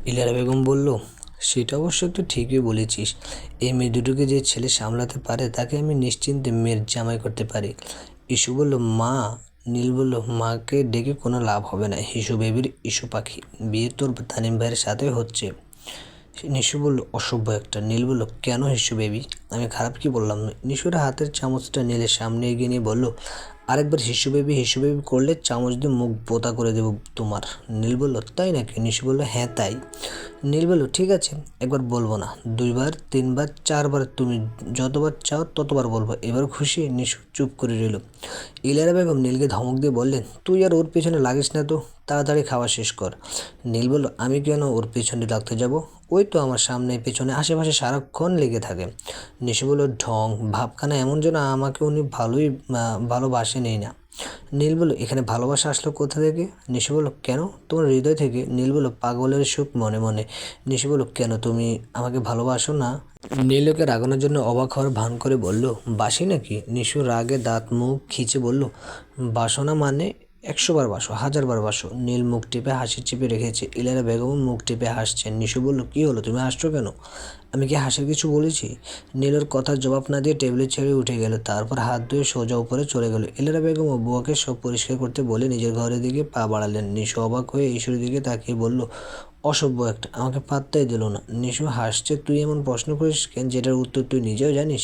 ইলারা বেগম বলল, সেটা অবশ্য একটু ঠিকই বলেছিস। এই মেয়ে দুটোকে যে ছেলে সামলাতে পারে তাকে আমি নিশ্চিন্তে মেয়ের জামাই করতে পারি। ইস্যু বলল, মা। নীল বলল, মাকে ডেকে কোনো লাভ হবে না। হিসু বেবির ইস্যু পাখি, বিয়ে তোর তানিম ভাইয়ের সাথে হচ্ছে। নিশু বলল, অসভ্য একটা। নীল বলল, কেন হিসু বেবি? আমি খারাপ কি বললাম? নিশুর হাতের চামচটা নীলের সামনে এগিয়ে নিয়ে বলল, আরেকবার হিসু বেবি করলে চামচ দিয়ে মুখ বোতা করে দেবো তোমার। নীল বলল, তাই নাকি? নিশু বলল, হ্যাঁ তাই। নীল বলল, ঠিক আছে, একবার বলবো না, দুইবার, তিনবার, চারবার, তুমি যতবার চাও ততবার বলবো। এবার খুশি? নিশু চুপ করে রইল। ইলারা বেগম নীলকে ধমক দিয়ে বললেন, তুই আর ওর পেছনে লাগিস না তো, তাড়াতাড়ি খাওয়া শেষ কর। নীল বলল, আমি কেন ওর পেছনে লাগতে যাব? ওই তো আমার সামনে পেছনে আশেপাশে সারাক্ষণ লেগে থাকে। নিশু বলল, ঢং ভাবখানা এমন যেন আমাকে উনি ভালোবাসেনই না। নীল বলল, এখানে ভালোবাসা আসলো কোথা থেকে? নিশু বলল, কেন, তোমার হৃদয় থেকে। নীল বলল, পাগলের সুখ মনে মনে। নিশু বলল, কেন, তুমি আমাকে ভালোবাসো না? নীল ওকে রাগানোর জন্য অবাক হওয়ার ভান করে বলল, বাসি নাকি? নিশু রাগে দাঁত মুখ খিচে বলল, বাসো না মানে? 100 বার বাসো, 1000 বার বাসো। নীল মুখ টিপে হাসি চেপে রেখেছে। ইলারা বেগম মুখ টিপে হাসছেন। নিশু বলল, কি হলো, তুমি হাসছো কেন? আমি কি হাসির কিছু বলেছি? নীলের কথার জবাব না দিয়ে টেবিলে ছেড়ে উঠে গেল। তারপর হাত ধুয়ে সোজা উপরে চলে গেল। ইলারা বেগম ও বুয়াকে সব পরিষ্কার করতে বলে নিজের ঘরের দিকে পা বাড়ালেন। নিশু অবাক হয়ে ঈশ্বরের দিকে তাকিয়ে বলল, অসভ্য একটা, আমাকে পাত্তাই দিল না। নিশু হাসছে, তুই এমন প্রশ্ন করিস কেন যেটার উত্তর তুই নিজেও জানিস?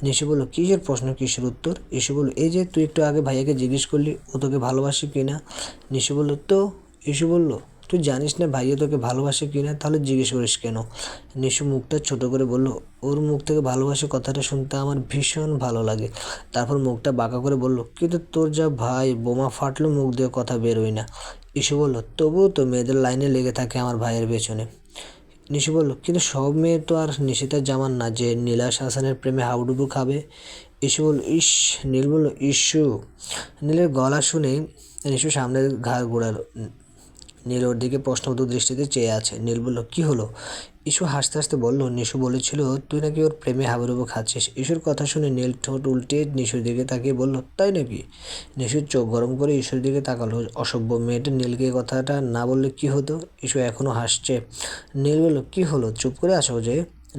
নিশু বলল, কিসের প্রশ্ন, কিসের উত্তর? ইসু বলল, এই যে তুই একটু আগে ভাইয়াকে জিজ্ঞেস করলি ও তোকে ভালোবাসে কি না। নিশু বলল, তো? ইসু বলল, তুই জানিস না ভাইয়া তোকে ভালোবাসে কি না, তাহলে জিজ্ঞেস করিস কেন? নিশু মুখটা ছোট করে বলল, ওর মুখ থেকে ভালোবাসে কথাটা শুনতে আমার ভীষণ ভালো লাগে। তারপর মুখটা বাঁকা করে বলল, কিন্তু তোর যা ভাই, বোমা ফাটলো মুখ দিয়ে কথা বেরোয় না। ইসু বলল, তবুও তো মেয়েদের লাইনে লেগে থাকে আমার ভাইয়ের পেছনে। নিশু বলল, কিন্তু সব মেয়ে তো আর নিশিতা জামান না যে নীলাশ হাসানের প্রেমে হাবুডুবু খাবে। ইসু বলল, ইস। নীল বলল, ইস্যু। নীলের গলা শুনে নিশু সামনে ঘাড় ঘোরালো। নীল ওর দিকে প্রশ্নবোধক দৃষ্টিতে চেয়ে আছে। নীল বলল, কি হলো? ইসু হাসতে হাসতে বলল, নিশু বলেছিল তুই নাকি ওর প্রেমে হাবুডুবু খাচ্ছিস। ইসুর কথা শুনে নীল ঠোঁট উল্টে নিশুর দিকে তাকিয়ে বলল, তাই নাকি? নিশুর চোখ গরম করে ইসুর দিকে তাকালো। অসভ্য মেয়েটা, নীলকে কথাটা না বললে কি হতো? ইসু এখনও হাসছে। নীল বলল, কি হলো, চুপ করে আছো যে?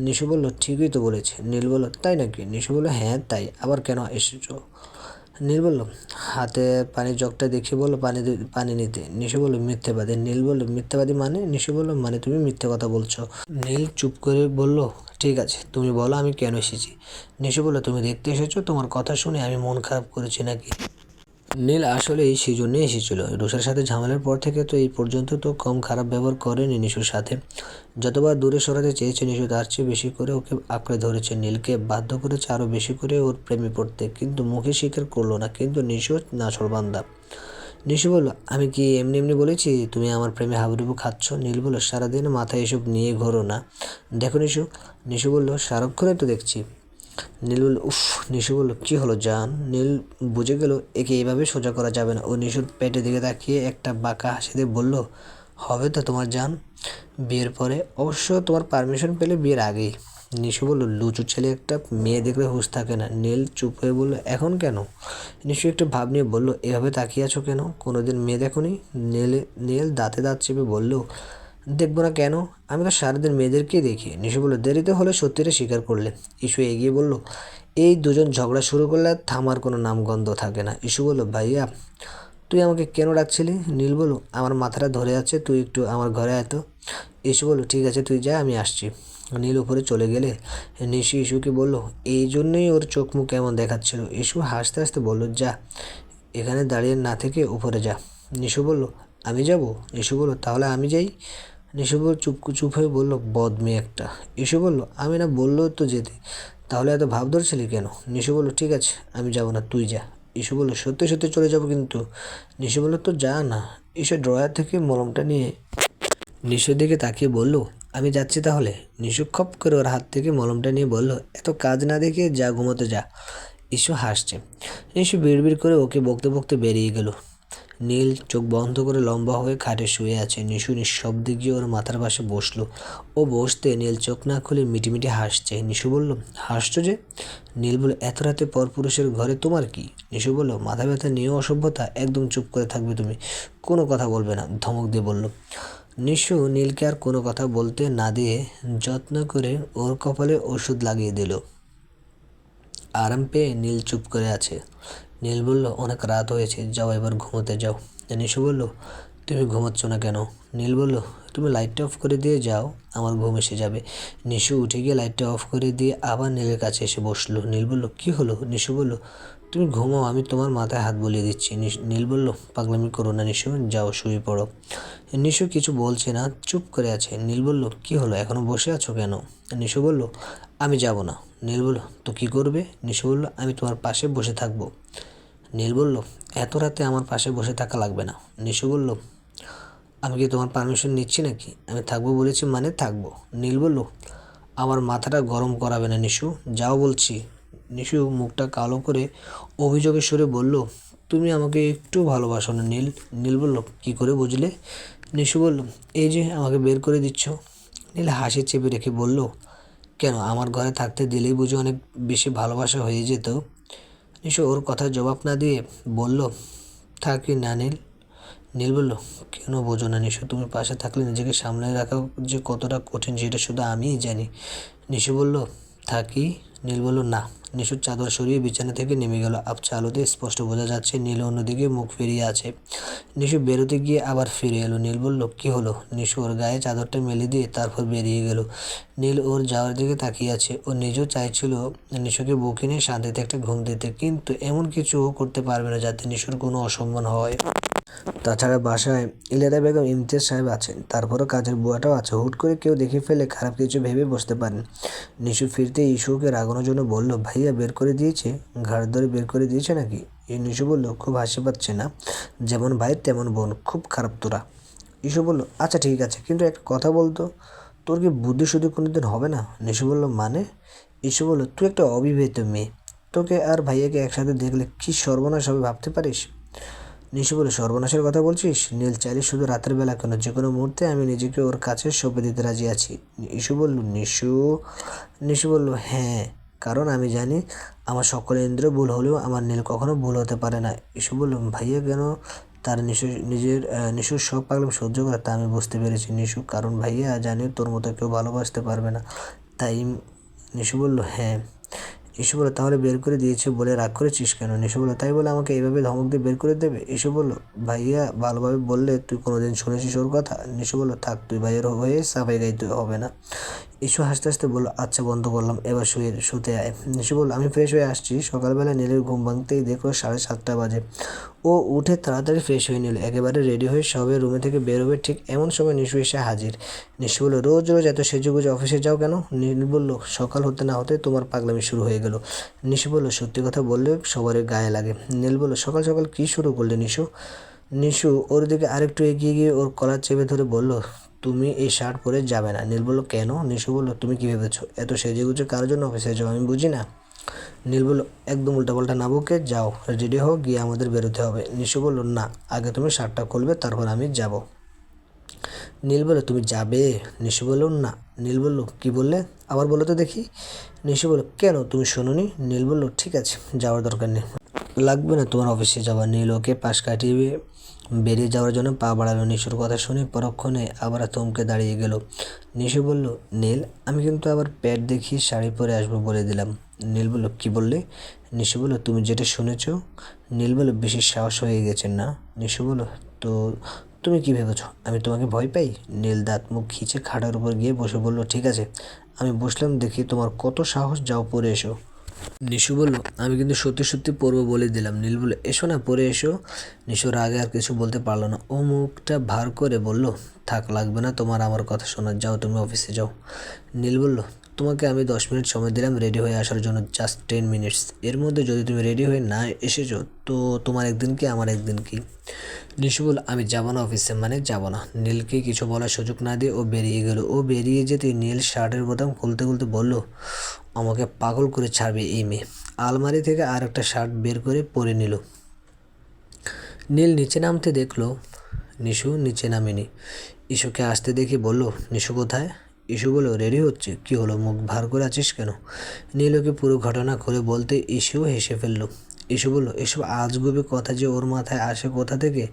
নিশু বলল, ঠিকই তো বলেছে। নীল বলল, তাই নাকি? নিশু বলল, হ্যাঁ তাই, আবার কেন এসেছো? নীল বলল, হাতে পানির জগটা দেখিয়ে বলল, পানি নিতে। নিশু বলল, মিথ্যেবাদী। নীল বলল, মিথ্যেবাদী মানে? নিশু বলল, মানে তুমি মিথ্যে কথা বলছো। নীল চুপ করে বলল, ঠিক আছে, তুমি বলো আমি কেন এসেছি। নিশু বলল, তুমি দেখতে এসেছো, তোমার কথা শুনে আমি মন খারাপ করেছি নাকি? নীল আসলেই সেই জন্যই এসেছিল। রুষার সাথে ঝামেলার পর থেকে তো এই পর্যন্ত তো কম খারাপ ব্যবহার করেনি নিশুর সাথে। যতবার দূরে সরাতে চেয়েছে নিশু তার চেয়ে বেশি করে ওকে আঁকড়ে ধরেছে। নীলকে বাধ্য করেছে আরও বেশি করে ওর প্রেমে পড়তে, কিন্তু মুখে স্বীকার করলো না। কিন্তু নিশু নাছোড়বান্দা। নিশু বলল, আমি কি এমনি এমনি বলেছি তুমি আমার প্রেমে হাবুডুবু খাচ্ছ? নীল বলল, সারাদিন মাথায় এসব নিয়ে ঘোরো না, দেখো নিশু। নিশু বলল, সারাক্ষণই তো দেখছি। নীল বলল, উফ। নিশু বলল, কী হলো জান? নীল বুঝে গেল একে এভাবে সোজা করা যাবে না। ও নিশুর পেটের দিকে তাকিয়ে একটা বাঁকা হাসি দিয়ে বলল, হবে তো তোমার জান, বিয়ের পরে, অবশ্য তোমার পারমিশন পেলে বিয়ের আগেই। নিশু বলল, লুচু ছেলে একটা, মেয়ে দেখলে হুঁশ থাকে না। নীল চুপ হয়ে বলল, এখন কেন? নিশু একটু ভাব নিয়ে বলল, এভাবে তাকিয়ে আছো কেন, কোনোদিন মেয়ে দেখোনি? নীল দাঁতে দাঁত চেপে বলল, দেখবো না কেন, আমি তো সারাদিন মেয়েদেরকেই দেখি। নিশু বলল, দেরিতে হলে সত্যিটা স্বীকার করলে। ইস্যু এগিয়ে বলল, এই দুজন ঝগড়া শুরু করলে আর থামার কোনো নামগন্ধ থাকে না। ইস্যু বলল, ভাইয়া তুই আমাকে কেন ডাকছিলি? নীল বলল, আমার মাথাটা ধরে আছে, তুই একটু আমার ঘরে আয় তো। ইস্যু বলল, ঠিক আছে তুই যা, আমি আসছি। নীল উপরে চলে গেলে নিশু ইস্যুকে বলল, এই জন্যই ওর চোখ মুখ কেমন দেখাচ্ছিল। ইস্যু হাসতে হাসতে বলল, যা, এখানে দাঁড়িয়ে না থেকে উপরে যা। নিশু বলল, আমি যাব? ইস্যু বলল, তাহলে আমি যাই। নিশু বলল, চুপ হয়ে বলল, বদমেয়ে একটা। ইস্যু বলল, আমি না বললো তো যেতে, তাহলে এত ভাব ধরছিলি কেন? নিশু বলল, ঠিক আছে আমি যাব না, তুই যা। ইস্যু বলল, সত্যি সত্যি চলে যাব কিন্তু। নিশু বলল, তো যা না। ইস্যু ড্রয়ার থেকে মলমটা নিয়ে নিশুর দিকে তাকিয়ে বলল, আমি যাচ্ছি তাহলে। নিশু খপ করে ওর হাত থেকে মলমটা নিয়ে বলল, এত কাজ না দেখে যা, ঘুমোতে যা। ইস্যু হাসছে। নিশু বিড়বিড় করে ওকে বকতে বকতে বেরিয়ে গেল। নীল চোখ বন্ধ করে লম্বা হয়ে খাটে শুয়ে আছে। নিশু নিঃশব্দে গিয়ে ওর মাথার পাশে বসলো। ও বসতে নীল চোখ না খুলে মিটিমিটি হাসছে। নিশু বলল, হাসছো যে? নীল বলল, এত রাতে পরপুরুষের ঘরে তোমার কি? নিশু বলল, মাথা ব্যথা নিয়েও অসভ্যতা, একদম চুপ করে থাকবে তুমি, কোনো কথা বলবে না, ধমক দিয়ে বলল। নিশু নীলকে আর কোনো কথা বলতে না দিয়ে যত্ন করে ওর কপালে ওষুধ লাগিয়ে দিল। আরাম পেয়ে নীল চুপ করে আছে। নীল বলল, অনেক রাত হয়েছে, যাও এবার ঘুমোতে যাও। নিশু বলল, তুমি ঘুমাচ্ছ না কেন? নীল বলল, তুমি লাইটটা অফ করে দিয়ে যাও, আমার ঘুম এসে যাবে। নিশু উঠে গিয়ে লাইটটা অফ করে দিয়ে আবার নীলের কাছে এসে বসলো। নীল বলল, কি হলো? নিশু বলল, তুমি ঘুমাও, আমি তোমার মাথায় হাত বুলিয়ে দিচ্ছি। নীল বলল, পাগলামি করো না নিশু, যাও শুয়ে পড়ো। নিশু কিছু বলছে না, চুপ করে আছে। নীল বলল, কি হলো, এখনো বসে আছো কেন? নিশু বলল, আমি যাব না। নীল বলল, তো কি করবে? নিশু বলল, আমি তোমার পাশে বসে থাকবো। নীল বলল, এত রাতে আমার পাশে বসে থাকা লাগবে না। নিশু বলল, আমি কি তোমার পারমিশন নিচ্ছি নাকি? আমি থাকবো বলেছি মানে থাকবো। নীল বলল, আমার মাথাটা গরম করাবে না নিশু, যাও বলছি। নিশু মুখটা কালো করে অভিযোগের সুরে বলল, তুমি আমাকে একটু ভালোবাসো না নীল। নীল বলল, কি করে বুঝলে? নিশু বলল, এই যে আমাকে বের করে দিচ্ছ। নীল হাসি চেপে রেখে বলল, কেন, আমার ঘরে থাকতে দিলেই বুঝি অনেক বেশি ভালোবাসা হয়ে যেত? নিশু ওর কথা জবাব না দিয়ে বলল, থাকি না নীল। নীল বলল, কেন বোঝো না নিশু, তুমি পাশে থাকলে নিজেকে সামলে রাখা যে কতটা কঠিন সেটা শুধু আমিই জানি। নিশু বলল, থাকি। নীল বলল, না। নিশু চাদর সরিয়ে বিছানা থেকে নেমে গেল। আবছা আলোতে স্পষ্ট বোঝা যাচ্ছে নীল অন্যদিকে মুখ ফিরিয়ে আছে। নিশু বেরোতে গিয়ে আবার ফিরে এলো। নীল বলল, কি হলো? নিশু ওর গায়ে চাদরটা মেলে দিয়ে তারপর বেরিয়ে গেল। নীল ওর যাওয়ার দিকে তাকিয়ে আছে। ও নিজেও চাইছিল নিশুকে বুকে নিয়ে শান্তিতে একটা ঘুম দিতে, কিন্তু এমন কিছু ও করতে পারবে না যাতে নিশুর কোনো অসম্মান হয়। তাছাড়া বাসায় ইলেরা বেগম, ইমতিয়াজ সাহেব আছেন, তারপরও কাজের বুয়াটাও আছে। হুট করে কেউ দেখে ফেলে খারাপ কিছু ভেবে বসতে পারেন। নিশু ফিরতে ইস্যুকে রাগানোর জন্য বলল, ভাইয়া বের করে দিয়েছে? ঘাড় ধরে বের করে দিয়েছে নাকি? নিশু বলল, খুব হাসি পাচ্ছে না? যেমন ভাই তেমন বোন, খুব খারাপ তোরা। ইস্যু বলল, আচ্ছা ঠিক আছে, কিন্তু একটা কথা বলতো, তোর কি বুদ্ধি শুদ্ধি কোনোদিন হবে না? নিশু বলল, মানে? ইস্যু বলল, তুই একটা অবিবাহিত মেয়ে, তোকে আর ভাইয়াকে একসাথে দেখলে কি সর্বনাশ হবে ভাবতে পারিস? নিশু বলে, সর্বনাশের কথা বলছিস? নীল চাইলে শুধু রাতের বেলা কেন, যে কোনো মুহূর্তে আমি নিজেকে ওর কাছে সঁপে দিতে রাজি আছি। ইস্যু বলল, নিশু বলল, হ্যাঁ, কারণ আমি জানি আমার সকল ইন্দ্রিয় ভুল হলেও আমার নীল কখনো ভুল হতে পারে না। ইস্যু বলল, ভাইয়া কেন তার নিশুর সব পাগলামি সহ্য করে তা আমি বুঝতে পেরেছি নিশু, কারণ ভাইয়া জানে তোর মতো কেউ ভালোবাসতে পারবে না, তাই। নিশু বলল, হ্যাঁ। ইস্যু বলল, তাহলে বের করে দিয়েছে বলে রাগ করেছিস কেন? নিশু বলল, তাই বলে আমাকে এইভাবে ধমক দিয়ে বের করে দেবে? ইস্যু বলল, ভাইয়া ভালোভাবে বললে তুই কোনোদিন শুনেছিস ওর কথা? নিশু বলল, থাক, তুই ভাইয়ের হয়ে সাফাই গাইতে হবে না। ইস্যু হাসতে হাসতে বলল, আচ্ছা বন্ধ করলাম, এবার শুতে আয়। নিশু বলল, আমি ফ্রেশ হয়ে আসছি। সকালবেলা নীলের ঘুম ভাঙতেই দেখলো 7:30 বাজে। ও উঠে তাড়াতাড়ি ফ্রেশ হয়ে নিল, একেবারে রেডি হয়ে সবে রুমে থেকে বেরোবে, ঠিক এমন সময় নিশু এসে হাজির। নিশু বলল, রোজ রোজ এত সেজেগুজে অফিসে যাও কেন? নীল বলল, সকাল হতে না হতে তোমার পাগলামি শুরু হয়ে গেল। নিশু বলল, সত্যি কথা বললে সবারই গায়ে লাগে। নীল বলল, সকাল সকাল কী শুরু করলে নিশু? নিশু ওর দিকে আরেকটু এগিয়ে গিয়ে ওর কলার চেপে ধরে বলল, তুমি এই শার্ট পরে যাবে না। নীল বলল, কেন? নিশু বলল, তুমি কী ভেবেছো এত সেজেগুজে কার জন্য অফিসে যাও আমি বুঝি না? নীল বলল, একদম উল্টাপাল্টা না বকে যাও, রেডি হও, গিয়ে আমাদের বেরোতে হবে। নিশু বলল, না, আগে তুমি শার্টটা খুলবে, তারপর আমি যাব। নীল বলল, তুমি যাবে? নিশু বলল, না। নীল বলল, কি বললে? আবার বলো তো দেখি। নিশু বলল, কেন, তুমি শোনোনি? নীল বলল, ঠিক আছে, যাওয়ার দরকার নেই, লাগবে না তোমার অফিসে যাওয়া। নীল ওকে পাশ কাটিয়ে বেরিয়ে যাওয়ার জন্য পা বাড়ালো। নিশুর কথা শুনে পরক্ষণে আবার থমকে দাঁড়িয়ে গেল। নিশু বলল, নীল, আমি কিন্তু আবার প্যাড দেখিয়ে শাড়ি পরে আসবো বলে দিলাম। নীল বলল, কি বললে? নিশু বলল, তুমি যেটা শুনেছ। নীল বলল, বেশি সাহস হয়ে গেছে না? নিশু বলল, তো তুমি কি ভেবেছো আমি তোমাকে ভয় পাই? নীল দাঁত মুখ খিচে খাটের উপর গিয়ে বসে বলল, ঠিক আছে, আমি বসলাম, দেখি তোমার কত সাহস, যাও পরে এসো। নিশু বলল, আমি কিন্তু সত্যি সত্যি পড়বো বলে দিলাম। নীল বলল, এসো না, পরে এসো। নিশুর আগে আর কিছু বলতে পারলো না। ও মুখটা ভার করে বলল, থাক, লাগবে না তোমার আমার কথা শোনা, যাও তুমি অফিসে যাও। নীল বলল, তোমাকে আমি 10 মিনিট সময় দিলাম রেডি হয়ে আসার জন্য, জাস্ট 10 মিনিটস। এর মধ্যে যদি তুমি রেডি হয়ে না এসেছো তো তোমার একদিন কি আমার একদিন কি? নিশু বলল, আমি যাবো না অফিসে, মানে যাবো না। নীলকে কিছু বলার সুযোগ না দিয়ে ও বেরিয়ে গেল। ও বেরিয়ে যেতে নীল শার্টের বোতাম খুলতে খুলতে বলল, আমাকে পাগল করে ছাড়বে এই মেয়ে। আলমারি থেকে আর একটা শার্ট বের করে পরে নিল। নীল নিচে নামতে দেখলো নিশু নিচে নামেনি। ইস্যুকে আসতে দেখে বলল, নিশু কোথায়? ইস্যু বলল, রেডি হচ্ছে। কি হলো, মুখ ভার করে আছিস কেন? নীল ওকে পুরো ঘটনা খুলে বলতে ইস্যু হেসে ফেলল। ইস্যু বলল, এসব আজগুবি কথা যে ওর মাথায় আসে কোথা থেকে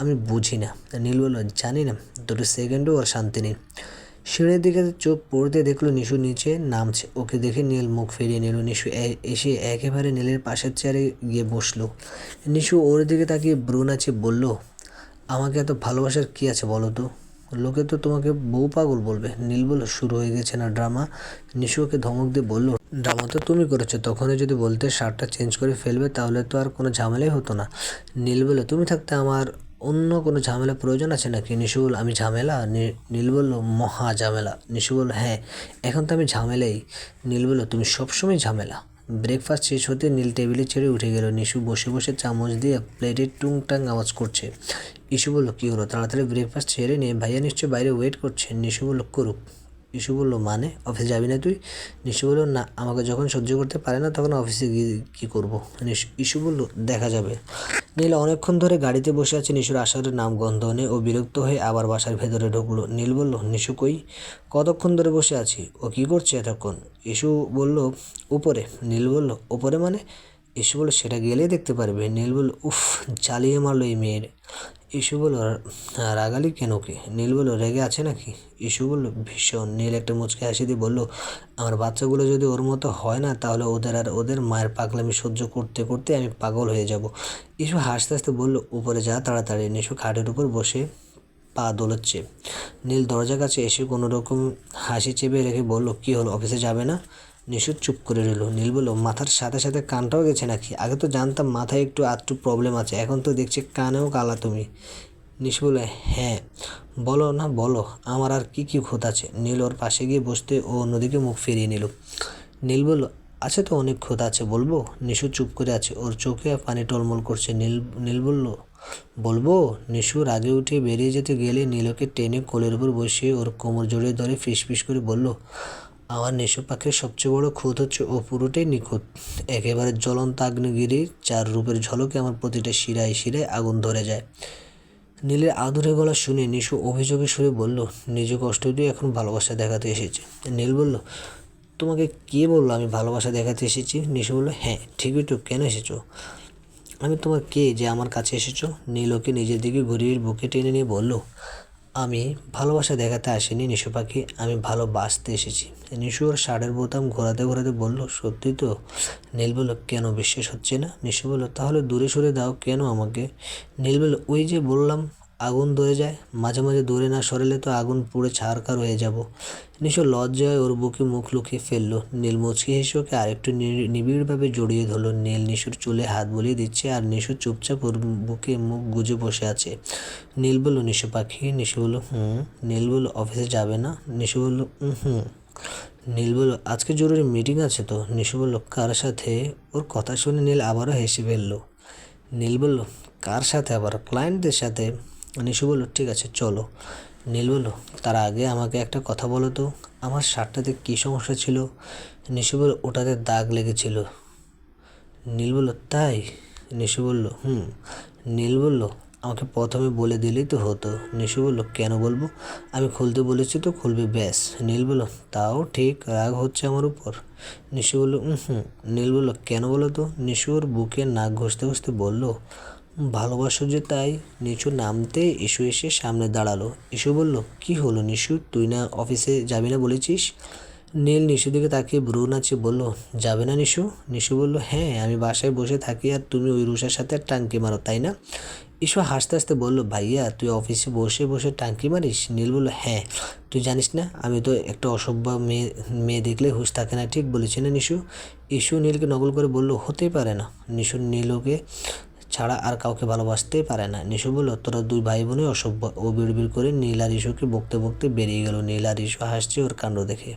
আমি বুঝি না। নীল বলল, জানি না, দুটো সেকেন্ডও ওর শান্তি নেই। সিঁড়ির দিকে চোখ পড়তে দেখলো নিশু নিচে নামছে। ওকে দেখে নীল মুখ ফিরিয়ে নিল। নিশু এসে একেবারে নীলের পাশের চেয়ারে গিয়ে বসলো। নিশু ওর দিকে তাকিয়ে ব্রু নাচিয়ে বলল, আমাকে এত ভালোবাসার কী আছে বলো তো? লোকে তো তোমাকে বউ পাগল বলবে। নীল বলল, শুরু হয়ে গেছে না ড্রামা? নিশু ওকে ধমক দিয়ে বলল, ড্রামা তো তুমি করেছো। তখনই যদি বলতে শার্টটা চেঞ্জ করে ফেলবে তাহলে তো আর কোনো ঝামেলাই হতো না। নীল বলল, তুমি থাকতে আমার অন্য কোনো ঝামেলা প্রয়োজন আছে নাকি? নিশু বলল, আমি ঝামেলা? নীল বলল, মহা ঝামেলা। নিশু বলল, হ্যাঁ, এখন তো আমি ঝামেলাই। নীল বলল, তুমি সবসময় ঝামেলা। ব্রেকফাস্ট শেষ হতে নীল টেবিলে ছেড়ে উঠে গেল। নিশু বসে বসে চামচ দিয়ে প্লেটে টুংটাং আওয়াজ করছে। ইস্যু বলল, কী হলো? তাড়াতাড়ি ব্রেকফাস্ট ছেড়ে নিয়ে ভাইয়া নিশ্চয়ই বাইরে ওয়েট করছে। নিশু বলল, করুক। ইস্যু বলল, মানে অফিসে যাবি না তুই? নিশু বলল, না, আমাকে যখন সহ্য করতে পারে না তখন অফিসে গিয়ে কী করবো? ইস্যু বলল, দেখা যাবে। নীল অনেকক্ষণ ধরে গাড়িতে বসে আছে। নিশুর আসার নাম গন্ধ নেই। ও বিরক্ত হয়ে আবার বাসার ভেতরে ঢুকলো। নীল বলল, নিশু কই? কতক্ষণ ধরে বসে আছি? ও কী করছে এতক্ষণ? ইস্যু বলল, উপরে। নীল বলল, উপরে মানে? ইস্যু বলল, সেটা গেলেই দেখতে পারবে। নীল বলল, উফ, জ্বালিয়ে মারলো এই মেয়ের। ইস্যু বলল, রাগালি কেন ওকে? নীল বলল, রেগে আছে নাকি? ইস্যু বলল, ভীষণ। নীল একটা মুচকি হাসি দিয়ে বলল, আমার বাচ্চাগুলো যদি ওর মতো হয় না তাহলে ওদের মায়ের পাগলামি সহ্য করতে করতে আমি পাগল হয়ে যাব। ইস্যু হাসতে হাসতে বলল, উপরে যা তাড়াতাড়ি। নিশু খাটের উপর বসে পা দোলাচ্ছে। নীল দরজার কাছে এসে কোনো রকম হাসি চেপে রেখে বলল, কী হলো, অফিসে যাবে না? নিশু চুপ করে রইল। নীল বলল, মাথার সাথে সাথে কানটাও গেছে নাকি? আগে তো জানতাম মাথায় একটু আধটু প্রবলেম আছে, এখন তো দেখছি কানেও কালা তুমি। নিশু বলল, হ্যাঁ, বলো না বলো, আমার আর কি কি ক্ষত আছে? নীল ওর পাশে গিয়ে বসতে ও অন্যদিকে মুখ ফিরিয়ে নিল। নীল বলল, আছে তো, অনেক ক্ষত আছে, বলবো? নিশু চুপ করে আছে। ওর চোখে পানি টলমল করছে। নীল বলল, বলবো? নিশু রাগে উঠে বেরিয়ে যেতে গেলে নীল ওকে টেনে কোলের উপর বসিয়ে ওর কোমর জড়িয়ে ধরে ফিসফিস করে বলল, আমার নিশু পাখির সবচেয়ে বড় খুঁত হচ্ছে ও পুরোটাই নিখুঁত। একেবারে জ্বলন্ত আগ্নেয়গিরি, যার রূপের ঝলকে আমার প্রতিটা শিরায় শিরায় আগুন ধরে যায়। নীলের আদুরে গলা শুনে নিশু অভিযোগের সুরে বলল, নিজ কষ্ট দিয়ে এখন ভালোবাসা দেখাতে এসেছে। নীল বলল, তোমাকে কে বললো আমি ভালোবাসা দেখাতে এসেছি? নিশু বলল, হ্যাঁ ঠিকই তো, কেন এসেছো? আমি তোমার কে যে আমার কাছে এসেছো? নীল ওকে নিজের দিকে ঘুরিয়ে বুকে টেনে নিয়ে বলল, আমি ভালোবাসা দেখাতে আসিনি নিশু পাখি, আমি ভালোবাসতে এসেছি। নিশু ওর শার্টের বোতাম ঘোরাতে ঘোরাতে বলল, সত্যি তো? নীল বলল, কেন বিশ্বাস হচ্ছে না? নিশু বলল, তাহলে দূরে সরে দাও কেন আমাকে? নীল বলল, ওই যে বললাম, আগুন ধরে যায়, মাঝে মাঝে দূরে না সরালে তো আগুন পুড়ে ছারখার হয়ে যাব। নিশু লজ্জায় ওর বুকে মুখ লুকিয়ে ফেললো। নীল মুচকি হেসে ওকে আরেকটু নিবিড়ভাবে জড়িয়ে ধরলো। নীল নিশুর চুলে হাত বুলিয়ে দিচ্ছে আর নিশু চুপচাপ ওর বুকে মুখ গুজে বসে আছে। নীল বলল, নিশু পাখি। নিশু বলল, হুম। নীল বলল, অফিসে যাবে না? নিশু বলল, হুম। নীল বলল, আজকে জরুরি মিটিং আছে তো? নিশু বলল, কার সাথে? ওর কথা শুনে নীল আবারও হেসে ফেলল। নীল বলল, কার সাথে আবার? ক্লায়েন্টদের সাথে। নিশু বলল, ঠিক আছে চলো। নীল বলল, তার আগে আমাকে একটা কথা বলো তো, আমার শার্টটাতে কী সমস্যা ছিল? নিশু বলল, ওটাতে দাগ লেগেছিল। নীল বলল, তাই? নিশু বলল, হুম। নীল বলল, আমাকে প্রথমে বলে দিলেই তো হতো। নিশু বলল, কেন বলবো? আমি খুলতে বলেছি তো খুলবে, ব্যাস। নীল বলল, তাও ঠিক, রাগ হচ্ছে আমার উপর? নিশু বলল, হুম। নীল বলল, কেন বলো তো? নিশু ওর বুকে নাক ঘষতে ঘষতে বলল, ভালোবাসো যে তাই। নিশু নামতে ইস্যু এসে সামনে দাঁড়ালো। ইস্যু বলল, কি হলো নিশু, তুই না অফিসে যাবি না বলেছিস? নীল নিশু দিকে তাকিয়ে ভ্রু নাচিয়ে বলল, যাবে না নিশু? নিশু বলল, হ্যাঁ, আমি বাসায় বসে থাকি আর তুমি ওই রুষার সাথে টাঙ্কি মারো, তাই না? ইস্যু হাসতে হাসতে বলল, ভাইয়া তুই অফিসে বসে বসে টাঙ্কি মারিস? নীল বলল, হ্যাঁ, তুই জানিস না আমি তো একটা অসভ্য মেয়ে, মেয়ে দেখলে হুঁশ থাকে না, ঠিক বলেছি না নিশু? ইস্যু নীলকে নকল করে বলল, হতেই পারে না। নিশু নীলকে ছাড়া আর কাউকে ভালোবাসতেই পারে না। নিশু বলল, তোরা দুই ভাই বোনই অসভ্য। ও বিড়বিড় করে নীল আর ইস্যুকে বকতে বকতে বেরিয়ে গেল। নীল আর ইস্যু হাসছে ওর কাণ্ড দেখে।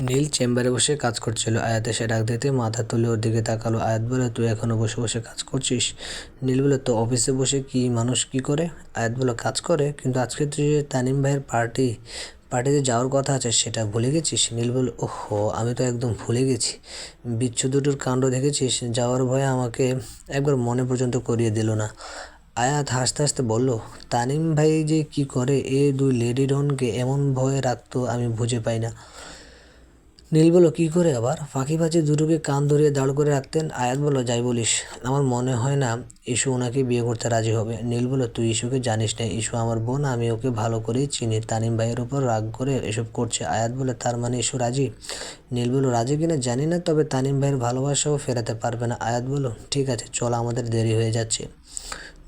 নীল চেম্বারে বসে কাজ করছিল। আয়াত এসে ডাক দিতে মাথা তুলে ওর দিকে তাকালো। আয়াত বলে, তুই এখনো বসে বসে কাজ করছিস? নীল বলে, তো অফিসে বসে কি মানুষ কি করে? আয়াত বলে, কাজ করে, কিন্তু আজকে তুই যে তানিম ভাইয়ের পার্টিতে যাওয়ার কথা আছে সেটা ভুলে গেছিস? নীল বলে, ওহো, আমি তো একদম ভুলে গেছি। বিচ্ছু দুটোর কাণ্ড দেখেছিস? যাওয়ার ভয়ে আমাকে একবার মনে পর্যন্ত করিয়ে দিল না। আয়াত হাসতে হাসতে বলল, তানিম ভাই যে কি করে এ দুই লেডি ডনকে এমন ভয়ে রাখতো আমি বুঝে পাই না। নীল বলল, কী করে আবার? ফাঁকিবাজি দুটোকে কান ধরিয়ে দাঁড় করে রাখতেন। আয়াত বলল, যাই বলিস, আমার মনে হয় না ইস্যু ওনাকে বিয়ে করতে রাজি হবে। নীল বলল, তুই ইস্যুকে জানিস না, ইস্যু আমার বোন, আমি ওকে ভালো করেই চিনি। তানিম ভাইয়ের উপর রাগ করে এসব করছে। আয়াত বলে, তার মানে ইস্যু রাজি? নীল বলল, রাজি কিনা জানি না, তবে তানিম ভাইয়ের ভালোবাসাও ফেরাতে পারবে না। আয়াত বলল, ঠিক আছে চল, আমাদের দেরি হয়ে যাচ্ছে।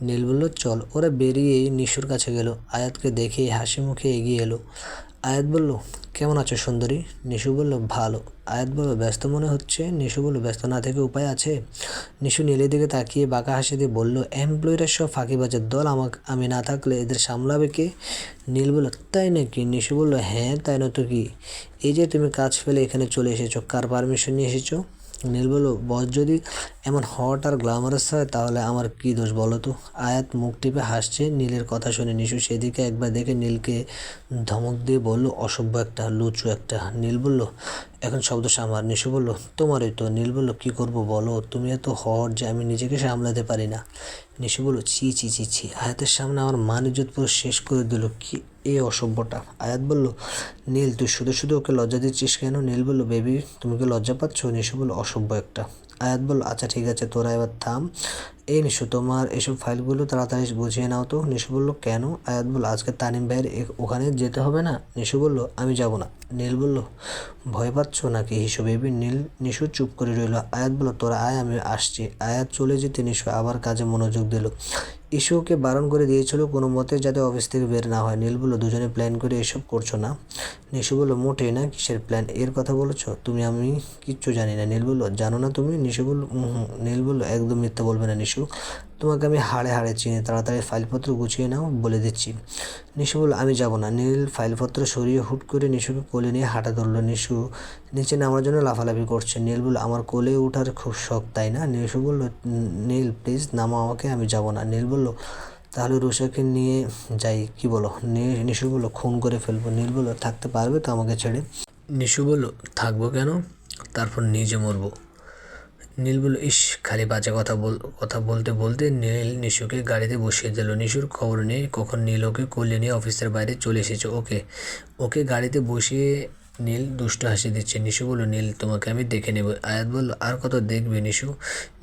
নীল বলল, চল। ওরা বেরিয়েই নিশুর কাছে গেল। আয়াতকে দেখেই হাসি মুখে এগিয়ে এলো। আয়াত বলল, কেমন আছো সুন্দরী? নিশু বলল, ভালো। আয়াত বলল, ব্যস্ত মনে হচ্ছে। নিশু বলল, ব্যস্ত না থেকে উপায় আছে? নিশু নীলের দিকে তাকিয়ে বাঁকা হাসি দিয়ে বলল, এমপ্লয়িরা সব ফাঁকিবাজের দল, আমি না থাকলে এদের সামলাবে কে? নীল বলল, তাই নাকি? নিশু বলল, হ্যাঁ, তাই না তো কি। এই যে তুমি কাজ ফেলে এখানে চলে এসেছো, কার পারমিশন নিয়ে এসেছো? নীল বলল, বস যদি এমন হট আর গ্ল্যামারাস হয় তাহলে আমার কী দোষ বলো তো? আয়াত মুখ টিপে হাসছে নীলের কথা শুনে। নিশু সেদিকে একবার দেখে নীলকে ধমক দিয়ে বলল, অসভ্য একটা, লুচু একটা। নীল বলল, এখন শব্দ সামার। নিশু বলল, তোমারই তো। নীল বলল, কী করবো বলো, তুমি এত হট যে আমি নিজেকে সামলাতে পারি না। নিশু বলল, ছি ছি ছি ছি, আয়াতের সামনে আমার মান ইজ্জত পুরো শেষ করে দিল কি এই অসভ্যটা। আয়াত বলল, নীল তুই শুধু শুধু ওকে লজ্জা দিচ্ছিস কেন? নীল বলল, বেবি তুমি কি লজ্জা পাচ্ছ? নিশু বলল, অসভ্য একটা। আয়াত বলল, আচ্ছা ঠিক আছে, তোরা এবার থাম। এই নিশু, তোমার এসব ফাইলগুলো তাড়াতাড়ি বুঝিয়ে নাও তো। নিশু বলল, কেন? আয়াত বলল, আজকে তানিম ভাইয়ের ওখানে যেতে হবে না। নিশু বলল, আমি যাব না। নীল বলল, ভয় পাচ্ছ নাকি হিসু বেবি? নিশু চুপ করে রইল। আয়াত বলল, তোরা আয়, আমি আসছি। আয়াত চলে যেতে নিশু আবার কাজে মনোযোগ দিল। ইস্যুকে বারণ করে দিয়েছিল কোনো মতে যাতে অফিস থেকে বের না হয়। নীল বলল, দুজনে প্ল্যান করে এসব করছো না? নিশু বলল, মোটেই না। কিসের প্ল্যান? এর কথা বলেছো তুমি? আমি কিচ্ছু জানি না। নীল বলল, জানো না তুমি? নিশু বলল, হুম। নীল বলল, একদম মিথ্যা বলবে না নিশু, তোমাকে আমি হাড়ে হাড়ে চিনি। তাড়াতাড়ি ফাইলপত্র গুছিয়ে নাও, বলে দিচ্ছি। নিশু বলল, আমি যাব না। নীল ফাইলপত্র সরিয়ে হুট করে নিশুকে কোলে নিয়ে হাঁটা ধরল। নিশু নিচে নামার জন্য লাফালাফি করছে। নীল বলল, আমার কোলে ওঠার খুব শখ তাই না? নিশু বলল, নীল প্লিজ নামাও আমাকে, আমি যাব না। নীল বলল, তাহলে রুষাকে নিয়ে যাই, কি বলো? নিশু বলল, খুন করে ফেলবো। নীল বলল, থাকতে পারবে তো আমাকে ছেড়ে? নিশু বলল, থাকবো কেন, তারপর নিজে মরবো। নীল বলল, ইস, খালি বাজে কথা বলতে বলতে নীল নিশুকে গাড়িতে বসিয়ে দিল। নিশুর খবর নেই কখন নীল ওকে কোলে নিয়ে অফিসের বাইরে চলে এসেছে। ওকে ওকে গাড়িতে বসিয়ে নীল দুষ্টু হাসি দিচ্ছে। নিশু বলল, নীল তোমাকে আমি দেখে নেব। আয়াত বলল, আর কত দেখবে নিশু?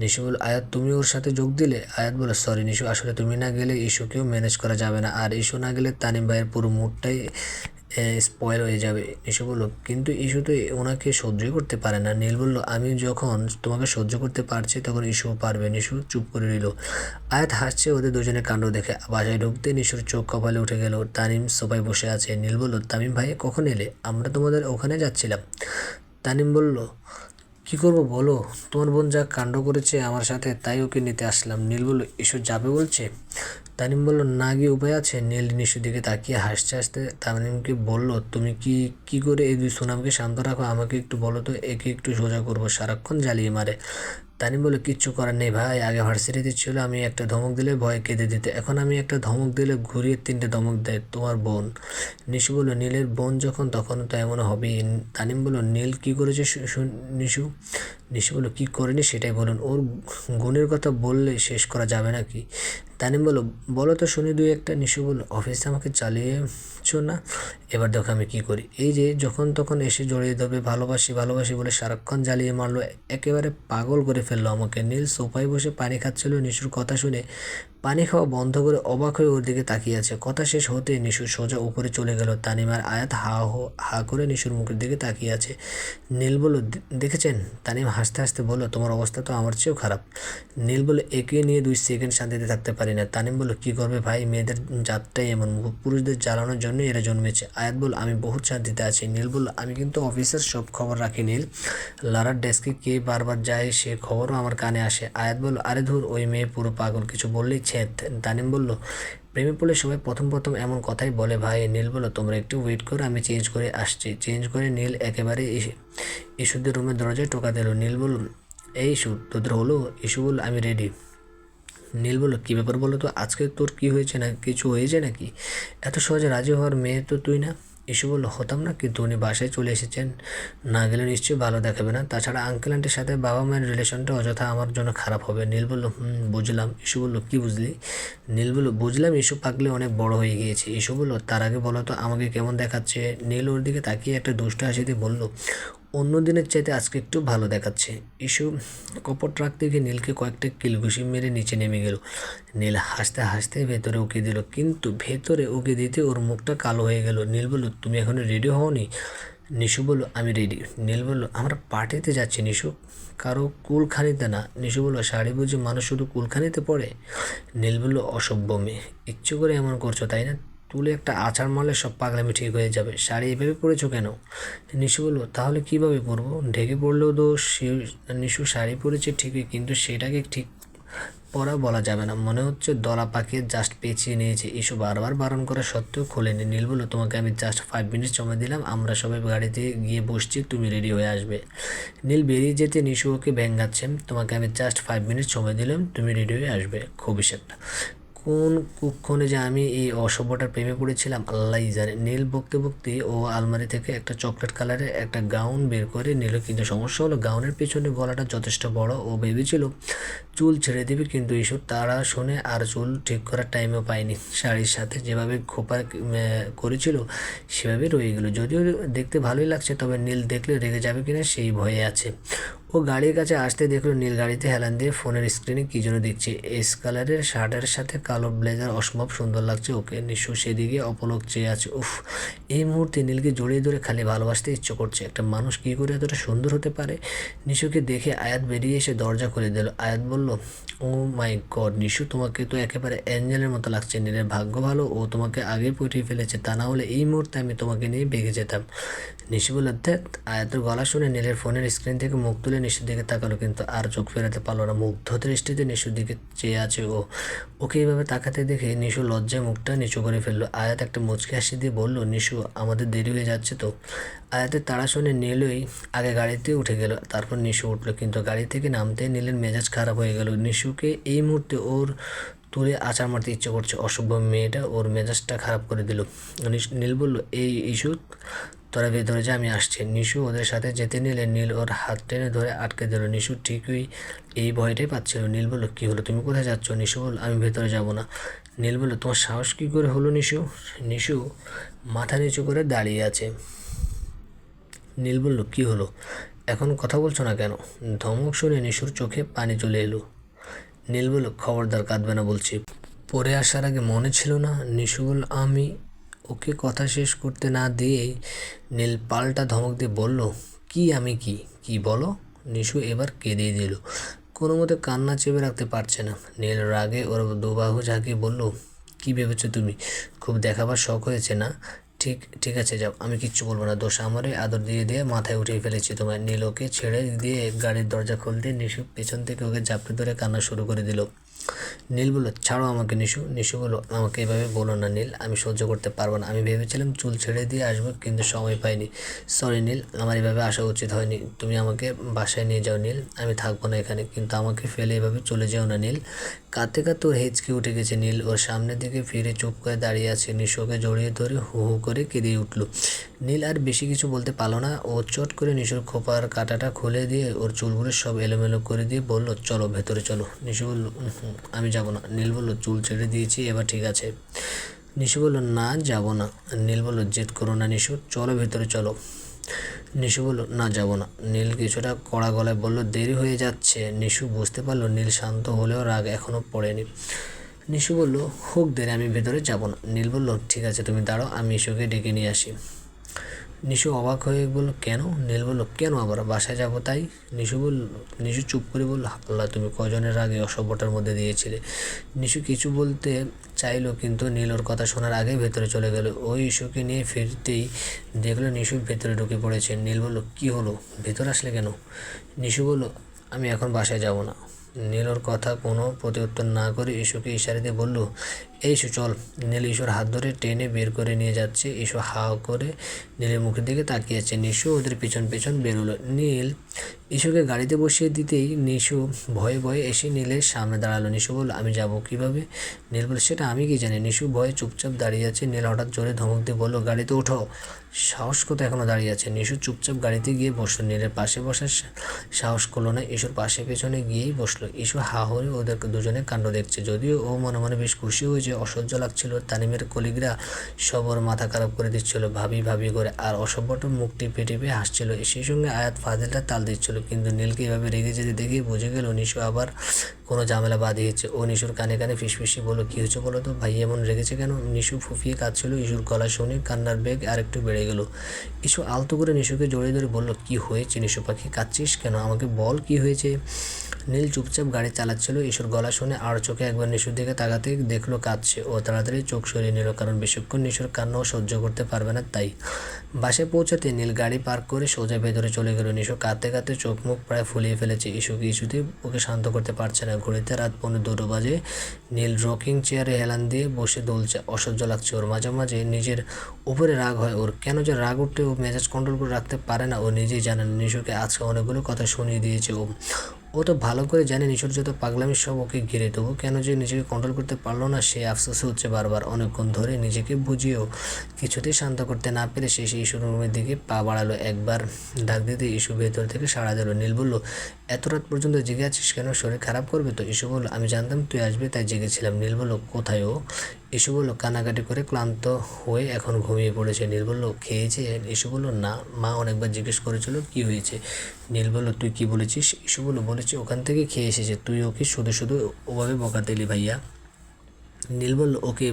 নিশু বলল, আয়াত তুমি ওর সাথে যোগ দিলে? আয়াত বলল, সরি নিশু, আসলে তুমি না গেলে ইস্যুকেও ম্যানেজ করা যাবে না, আর ইস্যু না গেলে তানিম ভাইয়ের পুরো মুডটাই স্পয়েল হয়ে যাবে। নিশু বলল, কিন্তু ইস্যু তো ওনাকে সহ্যই করতে পারে না। নীল বলল, আমি যখন তোমাকে সহ্য করতে পারছি তখন ইস্যুও পারবে। নিশু চুপ করে রইল। আয়াত হাসছে ওদের দুজনের কাণ্ড দেখে। বাসায় ঢুকতে নিশুর চোখ কপালে উঠে গেল। তানিম সোফায় বসে আছে। নীল বলল, তামিম ভাই কখন এলে? আমরা তোমাদের ওখানে যাচ্ছিলাম। তানিম বলল, কি করবো বলো, তোমার বোন যা কাণ্ড করেছে আমার সাথে, তাই ওকে নিতে আসলাম। নীল বলল, এসব যাবে বলছে? তানিম বলল, না গিয়ে উপায় আছে? নীল নিশুর দিকে তাকিয়ে হাসতে হাসতে তানিমকে বলল, তুমি কি করে এই দুই সুনামকে শান্ত রাখো, আমাকে একটু বলো তো, একে একটু সোজা করবো, সারাক্ষণ জ্বালিয়ে মারে। তানিম বলল, কিচ্ছু করার নেই ভাই, আগে ভার্সিটিতে ছিল, আমি একটা ধমক দিলে ভয় কেঁদে দিতে, এখন আমি একটা ধমক দিলে ঘুরিয়ে 3টে ধমক দেয় তোমার বোন। নিশু বলল, নীলের বোন যখন তখন তো এমন হবেই। তানিম বলল, নীল কি করেছে নিশু? নিশু বলল, কি করেনি সেটাই বলুন, ওর গুণের কথা বললে শেষ করা যাবে নাকি? তানিম বলল, বলো তো শুনি দুই একটা। নিশু বলল, অফিসে আমাকে চালিয়েছো না, এবার দেখো আমি কি করি। এই যে যখন তখন এসে জড়িয়ে ধরবে, ভালোবাসি ভালোবাসি বলে সারাক্ষণ জ্বালিয়ে মারলো, একেবারে পাগল করে ফেললো আমাকে। নীল সোফায় বসে পানি খাচ্ছিল। নিশুর কথা শুনে পানি খাওয়া বন্ধ করে অবাক হয়ে ওর দিকে তাকিয়ে আছে। কথা শেষ হতে নিশু সোজা উপরে চলে গেল। তানিম আর আয়াত হা করে নিশুর মুখের দিকে তাকিয়ে আছে। নীল বলল, দেখেছেন? তানিম হাসতে হাসতে বলল, তোমার অবস্থা তো আমার চেয়েও খারাপ। নীল বলল, একে নিয়ে 2 সেকেন্ড শান্তিতে থাকতে পারি না। তানিম বলল, কি করবে ভাই, মেয়েদের জাতটাই এমন, পুরুষদের জ্বালানোর জন্য এরা জন্মেছে। আয়াত বলল, আমি বহুত শান্তিতে আছি। নীল বলল, আমি কিন্তু অফিসের সব খবর রাখি নীল, লারার ডেস্কে কে বারবার যায় সে খবরও আমার কানে আসে। আয়াত বলল, আরে ধুর, ওই মেয়ে পুরো পাগল, কিছু বললেই ছেদ। তানিম বলল, প্রেমে পড়লে সবাই প্রথম প্রথম এমন কথাই বলে ভাই। নীল বলল, তোমরা একটু ওয়েট করো, আমি চেঞ্জ করে আসছি। চেঞ্জ করে নীল একেবারে ইস্যুদের রুমের দরজায় টোকা দিল। নীল বলল, এই ইস্যু তোদের হলো? ইস্যু বলল, আমি রেডি। নীল বলল, কী ব্যাপার বলো তো, আজকে তোর কি হয়েছে, না কিছু হয়েছে নাকি? এত সহজে রাজি হওয়ার মেয়ে তো তুই না। ইস্যু বলল, হতাম না, কিন্তু উনি বাসায় চলে এসেছেন, না গেলে নিশ্চয়ই ভালো দেখাবে না, তাছাড়া আঙ্কেল আন্টির সাথে বাবা মায়ের রিলেশনটা অযথা আমার জন্য খারাপ হবে। নীল বলল, বুঝলাম। ইস্যু বলল, কি বুঝলি? নীল বলল, বুঝলাম ইস্যু পাগলে অনেক বড় হয়ে গিয়েছে। ইস্যু বলল, তার আগে বলো তো আমাকে কেমন দেখাচ্ছে? নীল ওর দিকে তাকিয়ে একটা দুষ্ট হাসি দিয়ে বলল, অন্য দিনের চাইতে আজকে একটু ভালো দেখাচ্ছে। ইস্যু কপট রাখতে গিয়ে নীলকে কয়েকটা কিলঘুষি মেরে নিচে নেমে গেল। নীল হাসতে হাসতে ভেতরে উকি দিল, কিন্তু ভেতরে উকি দিতে ওর মুখটা কালো হয়ে গেল। নীল বলল, তুমি এখনো রেডি হওনি? নিশু বলল, আমি রেডি। নীল বলল, আমরা পার্টিতে যাচ্ছি নিশু, কারো কুলখানিতে না। নিশু বলল, শাড়ি বুঝি মানুষ শুধু কুলখানিতে পড়ে? নীল বলল, অসভ্য মেয়ে, ইচ্ছে করে এমন করছো তাই না? তুলে একটা আছাড় মারলে সব পাগলামি ঠিক হয়ে যাবে। শাড়ি এভাবে পরেছো কেন? নিশু বলল, তাহলে কিভাবে পরবো? ঢেকে পড়লেও দোষ। নিশু শাড়ি পরেছে ঠিকই, কিন্তু সেটাকে ঠিক পরা বলা যাবে না, মনে হচ্ছে দলা পাকিয়ে জাস্ট পেঁচিয়ে নিয়েছে। ইস্যু বারবার বারণ করা সত্ত্বেও খোলেনি। নীল বলল, তোমাকে আমি জাস্ট 5 মিনিট সময় দিলাম, আমরা সবাই গাড়িতে গিয়ে বসছি, তুমি রেডি হয়ে আসবে। নীল বেরিয়ে যেতে নিশু ওকে ভেঙ্গাচ্ছে, তোমাকে আমি জাস্ট 5 মিনিট সময় দিলাম, তুমি রেডি হয়ে আসবে। খুবই একটা কোন কুক্ষণে যে আমি এই অসভ্যটার প্রেমে পড়েছিলাম আল্লাহই জানে। নীল বকতে বকতে ও আলমারি থেকে একটা চকলেট কালারের একটা গাউন বের করে নিল, কিন্তু সমস্যা হলো গাউনের পেছনে গলাটা যথেষ্ট বড়। ও ভেবেছিল চুল ছেড়ে দিবে, কিন্তু এইসব তারা শুনে আর চুল ঠিক করার টাইমও পায়নি। শাড়ির সাথে যেভাবে খোপা করেছিল সেভাবে রয়ে গেল। যদিও দেখতে ভালোই লাগছে, তবে নীল দেখলে রেগে যাবে কিনা সেই ভয়ে আছে। ও গাড়ির কাছে আসতে দেখলো নীল গাড়িতে হেলান দিয়ে ফোনের স্ক্রিনে কী যেন দেখছে। এস কালারের শার্টের সাথে কালো ব্লেজার অসম্ভব সুন্দর লাগছে ওকে। নিশু সেদিকে অপলক চেয়ে আছে। উফ, এই মুহূর্তে নীলকে জড়িয়ে ধরে খালি ভালোবাসতে ইচ্ছে করছে। একটা মানুষ কী করে এতটা সুন্দর হতে পারে? নিশুকে দেখে আয়াত বেরিয়ে এসে দরজা খুলে দিল। আয়াত বলল, ও মাই গড নিশু, তোমাকে তো একেবারে অ্যাঞ্জেলের মতো লাগছে। নীলের ভাগ্য ভালো ও তোমাকে আগেই পটিয়ে ফেলেছে, তা না হলে এই মুহূর্তে আমি তোমাকে নিয়ে বেগে যেতাম। নিশু বলল, ধ্যাত। আয়াতের গলা শুনে নীলের ফোনের স্ক্রিন থেকে মুখ তুলে নিশুর দিকে তাকালো, কিন্তু আর চোখ ফেরাতে পারলো না। মুগ্ধ দৃষ্টিতে নিশুর দিকে চেয়ে আছে ও। ওকে এইভাবে তাকাতে দেখে নিশু লজ্জায় মুখটা নিচু করে ফেললো। আয়াত একটা মুচকি হাসি দিয়ে বলল, নিশু, আমাদের দেরি হয়ে যাচ্ছে তো। আয়াতের তাড়া শুনে নীলই আগে গাড়িতে উঠে গেল, তারপর নিশু উঠলো, কিন্তু গাড়ি থেকে নামতে নীলের মেজাজ খারাপ হয়ে গেল। নিশুকে এই মুহূর্তে ওর তুলে আছাড় মারতে ইচ্ছে করছে। অসভ্য মেয়েটা ওর মেজাজটা খারাপ করে দিল। নীল বলল, এই ইস্যু, তোরা ভেতরে যা, আমি আসছি। নিশু ওদের সাথে যেতে নিলে নীল ওর হাত টেনে ধরে আটকে দিল। নিশু ঠিকই এই ভয়টাই পাচ্ছিল। নীল বলল, কী হলো, তুমি কোথায় যাচ্ছ? নিশু বলল, আমি ভেতরে যাব না। নীল বলল, তোমার সাহস কী করে হলো নিশু? নিশু মাথা নিচু করে দাঁড়িয়ে আছে। নীল বলল, কী হলো, এখন কথা বলছো না কেন? ধমক শুনে নিশুর চোখে পানি চলে এলো। নীল বলল, খবরদার কাঁদবে না বলছি। পরে আসার আগে মনে ছিল না? নিশু বলল, আমি। ওকে কথা শেষ করতে না দিয়েই নীল পাল্টা ধমক দিয়ে বলল, কি আমি কি কি বলো? নিশু এবার কেঁদেই দিল, কোনো মতে কান্না চেপে রাখতে পারছে না। নীল রাগে ওর দুবাহু ঝাঁকিয়ে বলল, কি ভেবেছো তুমি? খুব দেখাবার শখ হয়েছে না? ঠিক ঠিক আছে, যাও, আমি কিচ্ছু বলবো না। দোষ আমারই, আদর দিয়ে দিয়ে মাথায় উঠিয়ে ফেলেছি তোমায়। নীল ওকে ছেড়ে দিয়ে গাড়ির দরজা খুলতে নিশু পেছন থেকে ওকে জাপটে ধরে কান্না শুরু করে দিল। নীল বলল, ছাড়ো আমাকে নিশু। নিশু বলল, আমাকে এভাবে বলো না নীল, আমি সহ্য করতে পারবো না। আমি ভেবেছিলাম চুল ছেড়ে দিয়ে আসবো, কিন্তু সময় পাইনি। সরি নীল, আমার এভাবে আসা উচিত হয়নি। তুমি আমাকে বাসায় নিয়ে যাও নীল, আমি থাকবো না এখানে, কিন্তু আমাকে ফেলে এভাবে চলে যাও না নীল। কাঁদতে কাঁদতে ওর হেঁচকে উঠে গেছে। নীল ওর সামনের দিকে ফিরে চুপ করে দাঁড়িয়ে আছে। নিশু ওকে জড়িয়ে ধরে হু হু করে কেঁদে উঠল। নীল আর বেশি কিছু বলতে পারলো না। ও চট করে নিশুর খোপার কাঁটাটা খুলে দিয়ে ওর চুলগুলো সব এলোমেলো করে দিয়ে বলল, চলো ভেতরে চলো। নিশু বলল, আমি যাব না। নীল বলল, চুল ছেড়ে দিয়েছি, এবার ঠিক আছে। নিশু বলল, না যাব না। নীল বলল, জেদ করো না নিশু, চলো ভেতরে চলো। নিশু বলল, না যাব না। নীল কিছুটা কড়া গলায় বলল, দেরি হয়ে যাচ্ছে। নিশু বুঝতে পারলো নীল শান্ত হলেও রাগ এখনও পড়েনি। নিশু বলল, হোক দেরি, আমি ভেতরে যাব না। নীল বলল, ঠিক আছে, তুমি দাঁড়াও, আমি ইস্যুকে ডেকে নিয়ে আসি। নিশু অবাক হয়ে বলল, কেন? নীল বলল, কেন আবার, বাসায় যাব তাই। নিশু চুপ করে বলল, আল্লাহ, তুমি কজনের আগে অসভ্যতার মধ্যে দিয়েছিলে। নিশু কিছু বলতে চাইলো, কিন্তু নীল ওর কথা শোনার আগেই ভেতরে চলে গেল। ওই ইস্যুকে নিয়ে ফিরতেই দেখলো নিশু ভেতরে ঢুকে পড়েছে। নীল বলল, কি হলো, ভেতরে আসলে কেন? নিশু বলল, আমি এখন বাসায় যাব না। নীল ওর কথা কোনো প্রত্যুত্তর না করে ইস্যুকে ইশারা দিয়ে বলল, এই ইস্যু চল। নীল ইস্যুর হাত ধরে টেনে বের করে নিয়ে যাচ্ছে। ইস্যু হা করে নীলের মুখের দিকে তাকিয়েছে। নিশু ওদের পিছন পিছন বেরোলো। নীল ইস্যুকে গাড়িতে বসিয়ে দিতেই নিশু ভয়ে ভয়ে এসে নীলের সামনে দাঁড়ালো। নিশু বলল, আমি যাব কিভাবে? নীল বলল, সেটা আমি কি জানি। নিশু ভয়ে চুপচাপ দাঁড়িয়ে আছে। নীল হঠাৎ জোরে ধমক দিয়ে বলল, গাড়িতে ওঠো। সাহস কোথায়, এখনও দাঁড়িয়ে আছে। নিশু চুপচাপ গাড়িতে গিয়ে বসলো। নীলের পাশে বসার সাহস করলো না। ইস্যুর পাশে পেছনে গিয়েই বসলো। ইস্যু হা হয়ে ওদের দুজনের কাণ্ড দেখছে। যদিও ও মনে মনে বেশ খুশি হয়েছে যে অসহ্য লাগছিল। তানিমের কলিগরা সব ওর মাথা খারাপ করে দিচ্ছিল ভাবি ভাবি করে, আর অসভ্যটা মুখ টিপে টিপে হাসছিল। সেই সঙ্গে আয়াত ফাজিলটা তাল দিচ্ছিল। কিন্তু নীলকে এভাবে রেগে যেতে দেখে বুঝে গেল নিশু আবার কোনো ঝামেলা বাঁধিয়েছে। ও নিশুর কানে কানে ফিসফিসি বলল, কী হয়েছে বলো তো, ভাই এমন রেগেছে কেন? নিশু ফুফিয়ে কাঁদছিল। ইস্যুর গলা শুনে কান্নার বেগ আর একটু বেড়ে গেল। ইস্যু আলতো করে নিশুকে জড়িয়ে ধরে বলল, কি হয়েছে নিশু পাখি, কাঁদছিস কেন? আমাকে বল কি হয়েছে। নীল চুপচাপ গাড়ি চালাচ্ছিল। ইস্যুর গলা শুনে আর চোখে একবার নিশুর দিকে তাকাতেই দেখলো কাঁদছে। ও তাড়াতাড়ি চোখ সরিয়ে নিল, কারণ বেশিক্ষণ নিশুর কান্নাও সহ্য করতে পারবে না তাই। বাসে পৌঁছাতে নীল গাড়ি পার্ক করে সোজা ভেতরে চলে গেল। নিশু কাঁদতে কাঁদতে চোখ মুখ প্রায় ফুলিয়ে ফেলেছে। ইস্যুকে ইস্যুতেই ওকে শান্ত করতে পারছে না। ঘড়িতে রাত 2:15 বাজে। নীল রকিং চেয়ারে হেলান দিয়ে বসে দুলছে। অসহ্য লাগছে ওর। মাঝে মাঝে নিজের উপরে রাগ হয় ওর। কেন যে রাগ উঠতে ও মেজাজ কন্ট্রোল করে রাখতে পারে না ও নিজেই জানে না। নিশুকে আজকে অনেকগুলো কথা শুনিয়ে দিয়েছে ও তো ভালো করে জানে নিশুর যত পাগলামি সব ওকে ঘিরে। তবু কেন যে নিজেকে কন্ট্রোল করতে পারলো না সে আফসোস হচ্ছে বারবার। অনেকক্ষণ ধরে নিজেকে বুঝিয়েও কিছুতেই শান্ত করতে না পেরে সে ইস্যুর রুমের দিকে পা বাড়ালো। একবার ডাক দিতে ইস্যু ভেতর থেকে সাড়া দিল। নীল বলল, এত রাত পর্যন্ত জেগে আছিস কেন? শরীর খারাপ করবে তো? ইস্যু বলল, আমি জানতাম তুই আসবি তাই জেগেছিলাম। নীল বলল, কোথায় ও? ইস্যু বলল, কানাকাটি করে ক্লান্ত হয়ে এখন ঘুমিয়ে পড়েছে। নীল বলল, খেয়েছে? ইস্যু বলল, না, মা অনেকবার জিজ্ঞেস করেছিল কি হয়েছে। নীল বলল, তুই কি বলেছিস? ইস্যু বলল, বলেছি ওখান থেকে খেয়ে এসেছে। তুই ওকে শুধু শুধু ওভাবে বকা দিলি ভাইয়া। নীল বলল, ওকে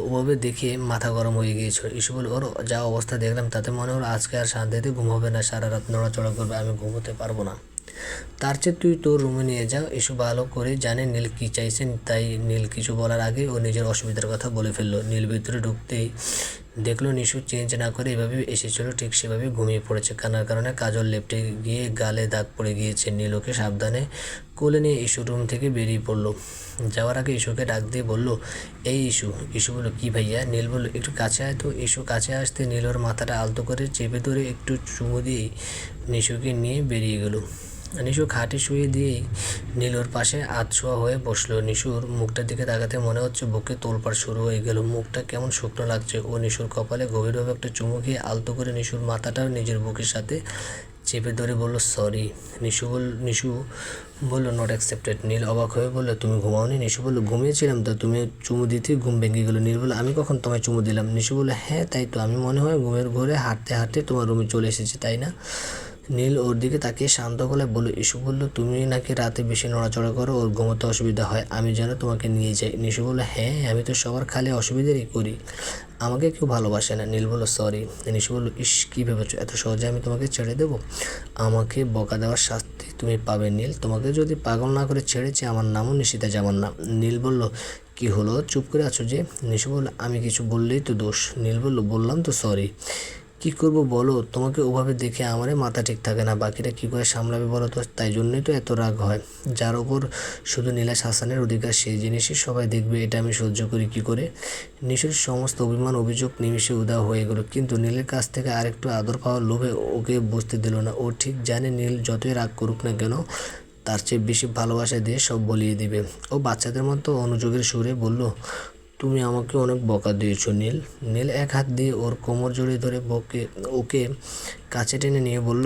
ওভাবে দেখে মাথা গরম হয়ে গিয়েছিল। ইস্যু বলল, ওর যা অবস্থা দেখলাম তাতে মনে হলো আজকে আর শান্তিতে ঘুম হবে না, সারা রাত নড়াচড়া করবে, আমি ঘুমোতে পারবো না। তার চেয়ে তুই তোর রুমে নিয়ে যাও। ইস্যু ভালো করে জানে নীল কী চাইছেন, তাই নীল কিছু বলার আগে ও নিজের অসুবিধার কথা বলে ফেললো। নীল ভিতরে ঢুকতেই দেখলো নিশু চেঞ্জ না করে এভাবে এসেছিল, ঠিক সেভাবে ঘুমিয়ে পড়েছে। কান্নার কারণে কাজল লেপটে গিয়ে গালে দাগ পড়ে গিয়েছে। নীল ওকে সাবধানে কোলে নিয়ে ইস্যু রুম থেকে বেরিয়ে পড়লো। যাওয়ার আগে ইস্যুকে ডাক দিয়ে বলল, এই ইস্যু। ইস্যু বলল, কি ভাইয়া? নীল বলল, একটু কাছে আয় তো। ইস্যু কাছে আসতে নীল ওর মাথাটা আলতো করে চেপে ধরে একটু চুমু দিয়ে নিশুকে নিয়ে বেরিয়ে গেল। নিশু খাটে শুয়ে দিয়েই নীল ওর পাশে আধশোয়া হয়ে বসলো। নিশুর মুখটার দিকে তাকাতে মনে হচ্ছে বুকে তোলপাড় শুরু হয়ে গেল। মুখটা কেমন শুকনো লাগছে। ও নিশুর কপালে গভীরভাবে একটা চুমু খেয়ে আলতো করে নিশুর মাথাটাও নিজের বুকের সাথে চেপে ধরে বলল, সরি। নিশু বলল, নট অ্যাকসেপ্টেড। নীল অবাক হয়ে বলল, তুমি ঘুমাওনি? নিশু বলল, ঘুমিয়েছিলাম তো, তুমি চুমু দিতেই ঘুম ভেঙে গেলো। নীল বলল, আমি কখন তোমায় চুমু দিলাম? নিশু বলল, হ্যাঁ তাই তো, আমি মনে হয় ঘুমের ঘরে হাঁটতে হাঁটতে তোমার রুমে চলে এসেছি, তাই না? নীল ওর দিকে তাকিয়ে শান্ত গলায় বলল, ইস্যু বলল, তুমি নাকি রাতে বেশি নড়াচড়া করো, ওর ঘুমোতে অসুবিধা হয়, আমি যেন তোমাকে নিয়ে যাই। নিশু বলল, হ্যাঁ আমি তো সবার খালি অসুবিধারই করি, আমাকে কেউ ভালোবাসে না। নীল বলল, সরি। নিশু বলল, ইস, কী ভেবেছো এত সহজে আমি তোমাকে ছেড়ে দেবো? আমাকে বকা দেওয়ার শাস্তি তুমি পাবে নীল। তোমাকে যদি পাগল না করে ছেড়েছি আমার নামও নিশিতা জামান না। নীল বলল, কি হলো, চুপ করে আছো যে? নিশু বলল, আমি কিছু বললেই তো দোষ। নীল বলল, বললাম তো সরি। কী করবো বলো, তোমাকে ওভাবে দেখে আমারে মাথা ঠিক থাকে না, বাকিটা কী করে সামলাবে বলো তো? তাই জন্যই তো এত রাগ হয়। যার ওপর শুধু নীলাশ হাসানের অধিকার সেই জিনিসই সবাই দেখবে, এটা আমি সহ্য করি কী করে? নিশুর সমস্ত অভিমান অভিযোগ নিমিষে উধাও হয়ে গেল। কিন্তু নীলের কাছ থেকে আরেকটু আদর পাওয়ার লোভে ওকে বুঝতে দিল না। ও ঠিক জানে নীল যতই রাগ করুক না কেন তার চেয়ে বেশি ভালোবাসা দিয়ে সব বলিয়ে দিবে। ও বাচ্চাদের মতো অনুযোগের সুরে বলল, তুমি আমাকে অনেক বকা দিয়েছো নীল। নীল এক হাত দিয়ে ওর কোমর জড়িয়ে ধরে ওকে কাছে টেনে নিয়ে বলল,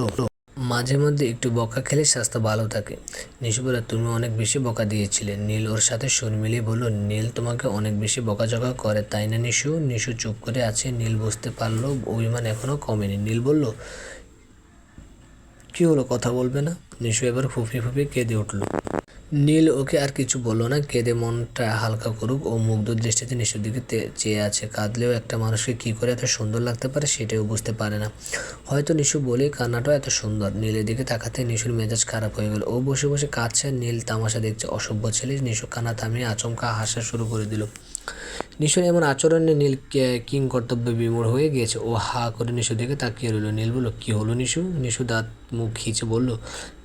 মাঝে মধ্যে একটু বকা খেলে স্বাস্থ্য ভালো থাকে। নিশু বলল, তুমি অনেক বেশি বকা দিয়েছিলে। নীল ওর সাথে সুর মিলিয়ে বলল, নীল তোমাকে অনেক বেশি বকাঝকা করে তাই না নিশু? নিশু চুপ করে আছে। নীল বুঝতে পারলো অভিমান এখনও কমেনি। নীল বলল, কী হলো, কথা বলবে না? নিশু এবার ফুঁপিয়ে ফুঁপিয়ে কেঁদে উঠল। নীল ওকে আর কিছু বলল না, কেঁদে মনটা হালকা করুক। ও মুগ্ধ দৃষ্টিতে নিশুর দিকে চেয়ে আছে। কাঁদলেও একটা মানুষকে কী করে এত সুন্দর লাগতে পারে সেটাও বুঝতে পারে না। হয়তো নিশু বলেই কান্নাটাও এত সুন্দর। নীলের দিকে তাকাতে নিশুর মেজাজ খারাপ হয়ে গেল। ও বসে বসে কাঁদছে, নীল তামাশা দেখছে। অসভ্য ছেলে। নিশু কান্না থামিয়ে আচমকা হাসা শুরু করে দিল। নিশুর এমন আচরণে নীল কিং কর্তব্যে বিমূঢ় হয়ে গিয়েছে। ও হা করে নিশুর দিকে তাকিয়ে রইল। নীল বলল, কী হলো নিশু? নিশু দাঁত মুখ খিঁচে বলল,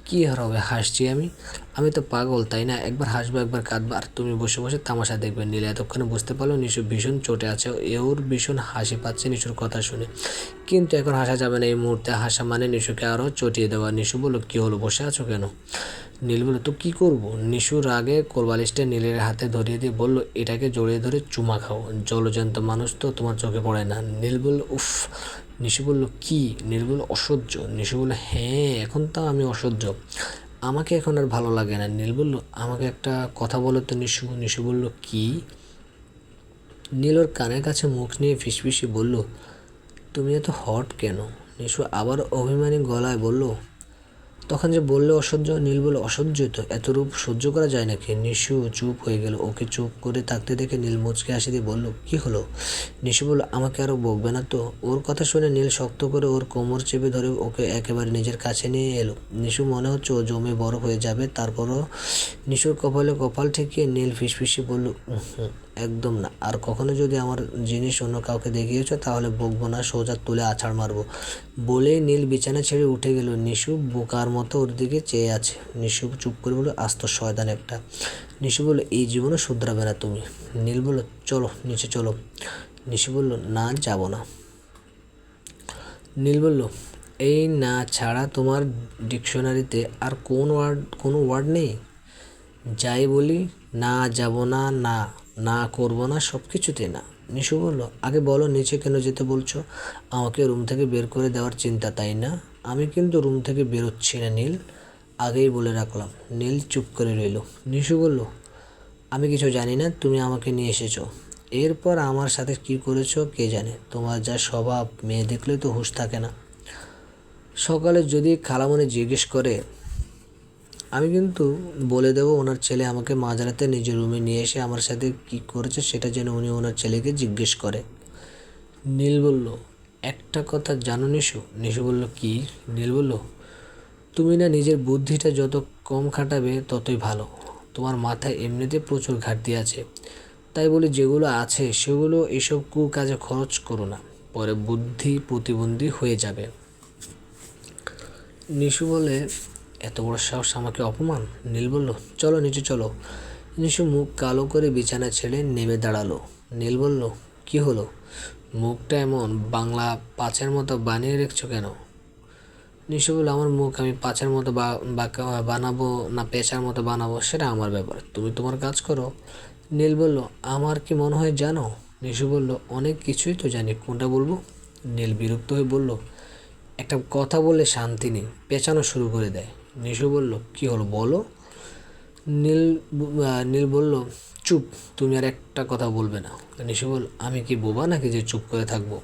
কী আর হবে, হাসছি আমি তো পাগল তাই না? একবার হাসবো একবার কাঁদবো আর তুমি বসে বসে তামাশা দেখবে। নীল এতক্ষণে বুঝতে পারলো নিশু ভীষণ চটে আছে। ওর ভীষণ হাসি পাচ্ছে নিশুর কথা শুনে। কিন্তু এখন হাসা যাবে না, এই মুহূর্তে হাসা মানে নিশুকে আরও চটিয়ে দেওয়া। নিশু বলল, কী হলো, বসে আছো কেন? নীল বলল, তো কী করবো? নিশুর আগে কোলবালিশটা নীলের হাতে ধরিয়ে দিয়ে বলল, এটাকে জড়িয়ে ধরে চুমা খাও, জলজ্যান্ত মানুষ তো তোমার চোখে পড়ে না। নীল বলল, উফ। নিশু বলল, কি? নীল বলল, অসহ্য। নিশু বলল, হ্যাঁ এখন তাও আমি অসহ্য, আমাকে এখন আর ভালো লাগে না। নীল বলল, আমাকে একটা কথা বলো তো নিশু। নিশু বলল, কি? নীল ওর কানের কাছে মুখ নিয়ে ফিসফিসিয়ে বলল, তুমি এত হট কেন? নিশু আবার অভিমানী গলায় বলল, তখন যে বললে অসহ্য। নীল বলল, অসহ্যই তো, এত রূপ সহ্য করা যায় নাকি? নিশু চুপ হয়ে গেল। ওকে চুপ করে থাকতে দেখে নীল মুচকে হাসি দিয়ে বলল, কি হলো? নিশু বলল, আমাকে আরও বকবে না তো? ওর কথা শুনে নীল শক্ত করে ওর কোমর চেপে ধরে ওকে একেবারে নিজের কাছে নিয়ে এলো। নিশু মনে হচ্ছে ও জমে বরফ হয়ে যাবে। তারপরও নিশুর কপালে কপাল ঠেকিয়ে নীল ফিসফিসিয়ে বলল, একদম না। আর কখনো যদি আমার জিনিস অন্য কাউকে দেখিয়েছ তাহলে বকবো না, সোজা তুলে আছাড় মারবো। বলেই নীল বিছানা ছেড়ে উঠে গেল। নিশু বোকার মতো ওর দিকে চেয়ে আছে। নিশু চুপ করে বলল, আস্ত শয়তান একটা। নিশু বলল, এই জীবনে শুধরাবে না তুমি। নীল বলল, চলো নিচে চলো। নিশু বলল, না, যাব না। নীল বলল, এই না ছাড়া তোমার ডিকশনারিতে আর কোনো ওয়ার্ড নেই? যাই বলি, না, যাব না, না, না করবো না, সব কিছুতে না। নিশু বলল, আগে বলো নিচে কেন যেতে বলছো? আমাকে রুম থেকে বের করে দেওয়ার চিন্তা, তাই না? আমি কিন্তু রুম থেকে বেরোচ্ছি না নীল, আগেই বলে রাখলাম। নীল চুপ করে রইল। নিশু বলল, আমি কিছু জানি না, তুমি আমাকে নিয়ে এসেছো। এরপর আমার সাথে কি করেছো কে জানে। তোমার যা স্বভাব, মেয়ে দেখলে তো হুঁশ থাকে না। সকালে যদি খালামণি জিজ্ঞেস করে, আমি কিন্তু বলে দেবো ওনার ছেলে আমাকে মাঝরাতে নিজের রুমে নিয়ে এসে আমার সাথে কি করেছে সেটা যেন উনি ওনার ছেলেকে জিজ্ঞেস করে। নীল বলল, একটা কথা জানো নিশু? নিশু বলল, কি? নীল বলল, তুমি না নিজের বুদ্ধিটা যত কম খাটাবে ততই ভালো। তোমার মাথায় এমনিতে প্রচুর ঘাটতি আছে, তাই বলি যেগুলো আছে সেগুলো এসব কাজে খরচ করো না, পরে বুদ্ধি প্রতিবন্ধী হয়ে যাবে। নিশু বলে, এত বড় সাহস, আমাকে অপমান? নীল বলল, চলো নিচে চলো। নিশু মুখ কালো করে বিছানা ছেড়ে নেমে দাঁড়ালো। নীল বলল, কি হলো? মুখটা এমন বাংলা পাঁচের মতো বানিয়ে রেখেছো কেন? নিশু বলল, আমার মুখ আমি পাঁচের মতো বানাবো না পেঁচার মতো বানাবো সেটা আমার ব্যাপার, তুমি তোমার কাজ করো। নীল বলল, আমার কি মনে হয় জানো? নিশু বলল, অনেক কিছুই তো জানি, কোনটা বলবো? নীল বিরক্ত হয়ে বলল, একটা কথা বললে শান্তি নেই, পেঁচানো শুরু করে দেয়। নিশু বলল, কি হলো বলো। নীল বলল, চুপ, তুমি আর একটা কথা বলবে না। নিশু বলল, আমি কি বোবা নাকি যে চুপ করে থাকবো?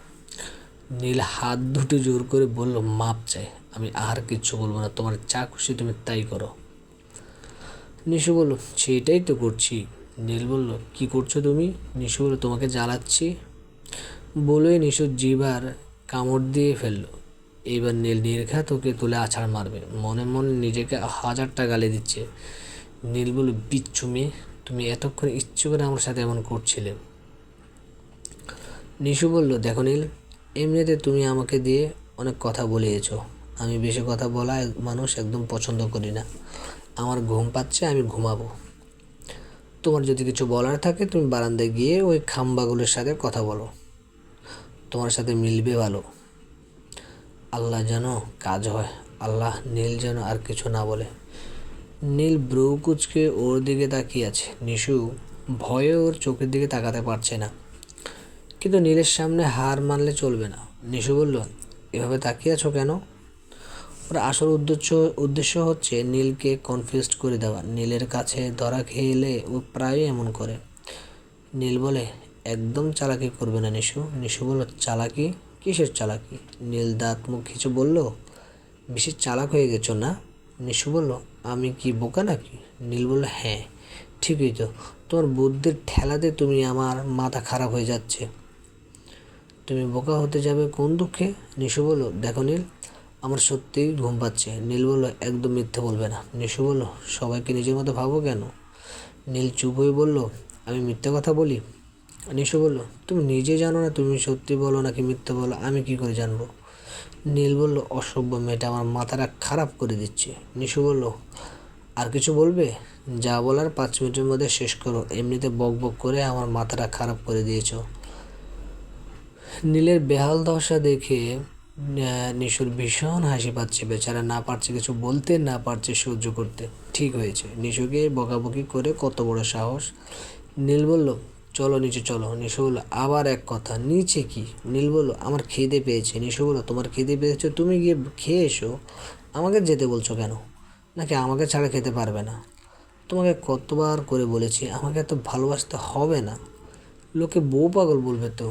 নীল হাত দুটো জোর করে বলল, মাপ চাই, আমি আর কিচ্ছু বলবো না, তোমার যা খুশি তুমি তাই করো। নিশু বলল, সেটাই তো করছি। নীল বলল, কি করছো তুমি? নিশু বলল, তোমাকে জ্বালাচ্ছি। বলেই নিশু জিভার কামড় দিয়ে ফেললো। এইবার নীল নির্ঘাত ওকে তুলে আছাড় মারবে, মনে মনে নিজেকে 1000টা গালি দিচ্ছে। নীল বলল, বিচ্ছু মেয়ে, তুমি এতক্ষণ ইচ্ছে করে আমার সাথে এমন করছিলে। নিশু বলল, দেখো নীল, এমনিতে তুমি আমাকে দিয়ে অনেক কথা বলিয়েছ। আমি বেশি কথা বলা মানুষ একদম পছন্দ করি না। আমার ঘুম পাচ্ছে, আমি ঘুমাবো। তোমার যদি কিছু বলার থাকে তুমি বারান্দায় গিয়ে ওই খাম্বাগুলোর সাথে কথা বলো, তোমার সাথে মিলবে ভালো। আল্লাহ যেন কাজ হয়, আল্লাহ। নীল যেন আর কিছু না বলে। নীল ব্রু কুচকে ওর দিকে তাকিয়ে আছে। নিশু ভয়ে ওর চোখের দিকে তাকাতে পারছে না, কিন্তু নীলের সামনে হার মানলে চলবে না। নিশু বলল, এভাবে তাকিয়ে আছো কেন? ওর আসল উদ্দেশ্য হচ্ছে নীলকে কনফিউজড করে দেওয়া। নীলের কাছে ধরা খেয়ে এলে ও প্রায়ই এমন করে। নীল বলে, একদম চালাকি করবে না নিশু। নিশু বলল, চালাকি? কিসের চালাকি? নীল দাঁত মুখ কিছু বলল, বেশি চালাক হয়ে গেছো না? নিশু বলল, আমি কি বোকা নাকি? নীল বলল, হ্যাঁ ঠিকই তো, তোমার বুদ্ধির ঠেলাতে তুমি আমার মাথা খারাপ হয়ে যাচ্ছে। তুমি বোকা হতে যাবে কোন দুঃখে? নিশু বলল, দেখো নীল, আমার সত্যিই ঘুম পাচ্ছে। নীল বলল, একদম মিথ্যে বলবে না। নিশু বলল, সবাইকে নিজের মতো ভাবো কেন? নীল চুপ হয়ে বলল, আমি মিথ্যে কথা বলি? নিশু বলল, তুমি নিজে জানো না তুমি সত্যি বলো নাকি মিথ্যে বলো, আমি কি করে জানবো? নীল বলল, অসভ্য মেয়েটা আমার মাথাটা খারাপ করে দিচ্ছে। নিশু বলল, আর কিছু বলবে? যা বলার 5 মিনিটের মধ্যে শেষ করো, এমনিতে বক বক করে আমার মাথাটা খারাপ করে দিয়েছো। নীলের বেহাল দশা দেখে নিশুর ভীষণ হাসি পাচ্ছে। বেচারা না পারছে কিছু বলতে, না পারছে সহ্য করতে। ঠিক হয়েছে, নিশুকে বকাবকি করে কত বড় সাহস। নীল বলল, চলো নিচে চলো। নিশু বলল, আবার এক কথা, নিচে কি? নীল বলল, আমার খিদে পেয়েছে। নিশু বলল, তোমার খিদে পেয়েছে, তুমি গিয়ে খেয়ে এসো, আমাকে যেতে বলছো কেন? নাকি আমাকে ছাড়া খেতে পারবে না? তোমাকে কতবার করে বলেছি আমাকে এত ভালোবাসতে হবে না। লোকে বউ পাগল বলবে তো।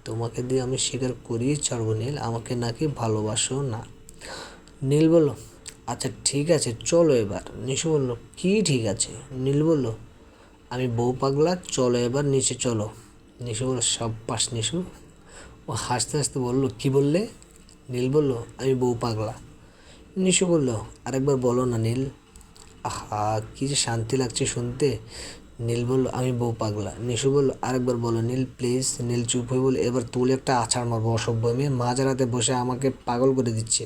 তোমাকে দিয়ে আমি স্বীকার করিয়ে ছাড়বো নীল, আমাকে নাকি ভালোবাসো না। নীল বলল, আচ্ছা ঠিক আছে চলো এবার। নিশু বলল, কি ঠিক আছে? নীল বলল, আমি বউ পাগলা, চলো এবার নিচে চলো। নিশু বলল, সাব্বাস নিশু। ও হাসতে হাসতে বলল, কি বললে? নীল বলল, আমি বউ পাগলা। নিশু বলল, আরেকবার বলো না নীল। আহা, কি যে শান্তি লাগছে শুনতে। নীল বলল, আমি বউ পাগলা। নিশু বলল, আরেকবার বলো নীল প্লিজ। নীল চুপ হয়ে বলে, এবার তুলে একটা আছাড় মারবো অসভ্য মেয়ে, মাঝরাতে বসে আমাকে পাগল করে দিচ্ছে।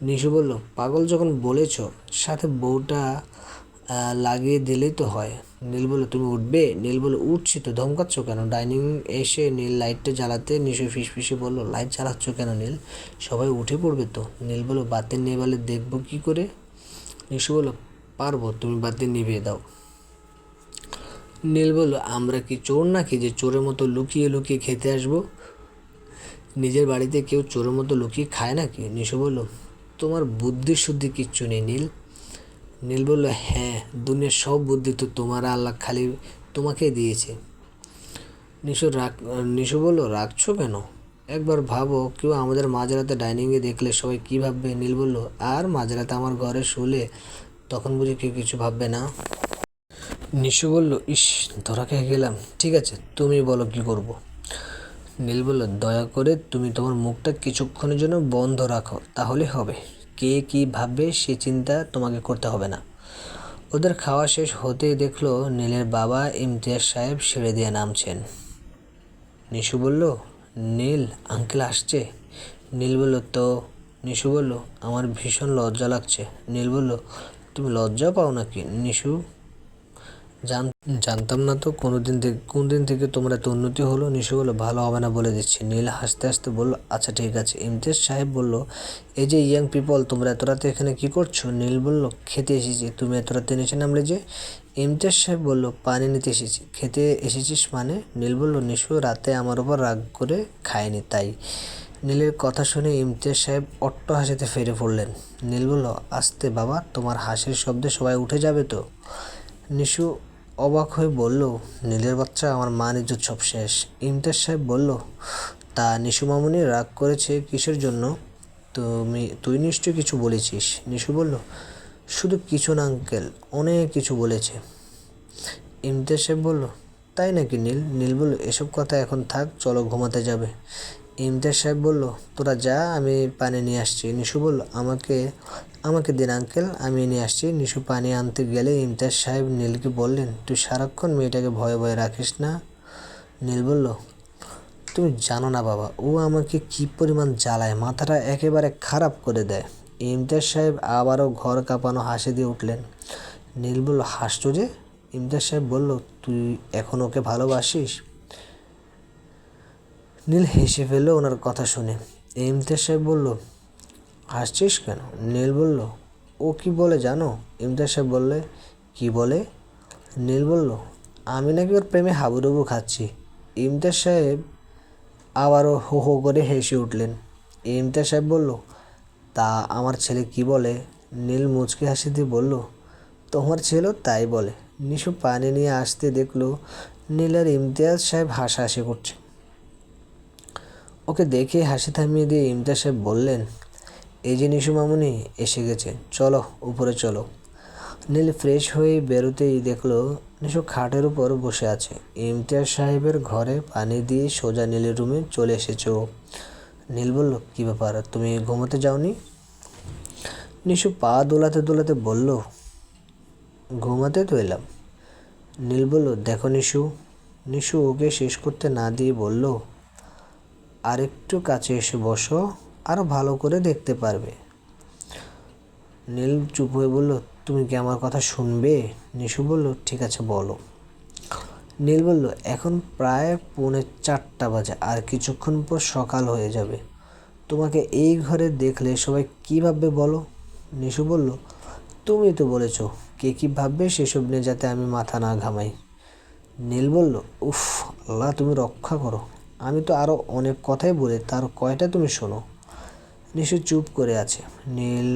নিশু বলল, পাগল যখন বলেছ, সাথে বউটা লাগিয়ে দিলেই তো হয়। নীল বলল, তুমি উঠবে? নীল বলল, উঠছি তো, ধমকাচ্ছ কেন? ডাইনিং এসে নীল লাইটটা জ্বালাতে নিশু ফিসফিসে বলল, লাইট জ্বালাচ্ছ কেন নীল? সবাই উঠে পড়বে তো। নীল বলল, বাতি নেভালে দেখবো কি করে? নিশু বলল, পারবো, তুমি বাতি নিভিয়ে দাও। নীল বলল, আমরা কি চোর নাকি যে চোরের মতো লুকিয়ে লুকিয়ে খেতে আসবো? নিজের বাড়িতে কেউ চোরের মতো লুকিয়ে খায় নাকি? নিশু বলল, তোমার বুদ্ধি শুদ্ধি কিচ্ছু নেই নীল। নীল বলল, হ্যাঁ, দুনিয়ার সব বুদ্ধি তো তোমার আল্লাহ খালি তোমাকে দিয়েছে। নিশু বলল, রাখছো কেন? একবার ভাবো, কেউ আমাদের মাঝরাতে ডাইনিংয়ে দেখলে সবাই কী ভাববে? নীল বলল, আর মাঝরাতে আমার ঘরে শুলে তখন বুঝি কেউ কিছু ভাববে না? নিশু বলল, ইস, ধরা খেয়ে গেলাম। ঠিক আছে, তুমি বলো কি করব। নীল বলল, দয়া করে তুমি তোমার মুখটা কিছুক্ষণের জন্য বন্ধ রাখো, তাহলে হবে। কে কী ভাববে সে চিন্তা তোমাকে করতে হবে না। ওদের খাওয়া শেষ হতেই দেখলো নীলের বাবা ইমতিয়াজ সাহেব সিঁড়ি দিয়ে নামছেন। নিশু বলল, নীল আঙ্কেল আসছে। নীল বলল, তো? নিশু বলল, আমার ভীষণ লজ্জা লাগছে। নীল বলল, তুমি লজ্জা পাও নাকি? নিশু, জানতাম না তো কোন দিন থেকে তোমার এত উন্নতি হলো। নিশু বলল, ভালো হবে না বলে দিচ্ছি। নীল হাসতে হাসতে বলল, আচ্ছা ঠিক আছে। ইমতিয়াজ সাহেব বলল, এই যে ইয়াং পিপল, তোমরা এত রাতে এখানে কি করছো? নীল বলল, খেতে এসেছি। তুমি এত রাতে নিচে নামলে যে? ইমতিয়াজ সাহেব বলল, পানি নিতে এসেছি। খেতে এসেছিস মানে? নীল বলল, নিশু রাতে আমার ওপর রাগ করে খায়নি তাই। নীলের কথা শুনে ইমতিয়াজ সাহেব অট্ট হাসিতে ফেরে পড়লেন। নীল বলল, আস্তে বাবা, তোমার হাসির শব্দে সবাই উঠে যাবে তো। নিশু অবাক হয়ে বলল, নীলের বাচ্চা, আমার মান ইজ্জত সব শেষ। ইমতিয়াজ সাহেব বলল, তা নিশু মামুনি রাগ করেছে কিসের জন্য? তুই নিশ্চয়ই কিছু বলেছিস। নিশু বলল, শুধু কিছু না আঙ্কেল, অনেক কিছু বলেছে। ইমতিয়াজ সাহেব বলল, তাই নাকি নীল? নীল বলল, এসব কথা এখন থাক, চলো ঘুমাতে যাবে। ইমতিয়াজ সাহেব বলল, তোরা যা, আমি পানি নিয়ে আসছি। নিশু বলল, আমাকে দিন আঙ্কেল, আমি নিয়ে আসছি। নিশু পানি আনতে গেলে ইমতিয়াজ সাহেব নীলকে বললেন, তুই সারাক্ষণ মেয়েটাকে ভয়ে ভয়ে রাখিস না? নীল বলল, তুমি জানো না বাবা, ও আমাকে কি পরিমাণ জ্বালায়, মাথাটা একেবারে খারাপ করে দেয়। ইমতিয়াজ সাহেব আবারও ঘর কাঁপানো হাসি দিয়ে উঠলেন। নীল বলল, হাসছো যে? ইমতিয়াজ সাহেব বলল, তুই এখন ওকে ভালোবাসিস? নীল হেসে ফেলল ওনার কথা শুনে। ইমতিয়াজ সাহেব বলল, হাসছিস কেন? নীল বলল, ও কি বলে জানো? ইমতিয়াজ সাহেব বললে, কি বলে? নীল বলল, আমি নাকি ওর প্রেমে হাবুডুবু খাচ্ছি। ইমতিয়াজ সাহেব আবারও হো হো করে হেসে উঠলেন। ইমতিয়াজ সাহেব বলল, তা আমার ছেলে কি বলে? নীল মুচকি হাসি দিয়ে বলল, তোমার ছেলেও তাই বলে। নিশু পানি নিয়ে আসতে দেখলো নীল আর ইমতিয়াজ সাহেব হাসাহাসি করছে। ওকে দেখে হাসি থামিয়ে দিয়ে ইমতিয়াজ সাহেব বললেন, এই যে নিশু মামুনি এসে গেছে, চলো উপরে চলো। নীল ফ্রেশ হয়ে বেরোতেই দেখলো নিশু খাটের উপর বসে আছে। ইমতিয়াজ সাহেবের ঘরে পানি দিয়ে সোজা নীলের রুমে চলে এসেছে ও। নীল বলল, কী ব্যাপার, তুমি ঘুমোতে যাওনি? নিশু পা দোলাতে দোলাতে বলল, ঘুমাতে তো এলাম। নীল বলল, দেখো নিশু। নিশু ওকে শেষ করতে না দিয়ে বলল, আরেকটু কাছে এসে বসো, আরও ভালো করে দেখতে পারবে। নীল চুপ হয়ে বলল, তুমি কি আমার কথা শুনবে? নিশু বলল, ঠিক আছে বলো। নীল বলল, এখন প্রায় 3:45 বাজে, আর কিছুক্ষণ পর সকাল হয়ে যাবে। তোমাকে এই ঘরে দেখলে সবাই কী ভাববে বলো? নিশু বলল, তুমি তো বলেছ কে কী ভাববে সেসব নিয়ে যাতে আমি মাথা না ঘামাই। নীল বলল, উফ আল্লাহ, তুমি রক্ষা করো, আমি তো আরও অনেক কথাই বলি, তার কয়টা তুমি শোনো। নিশু চুপ করে আছে। নীল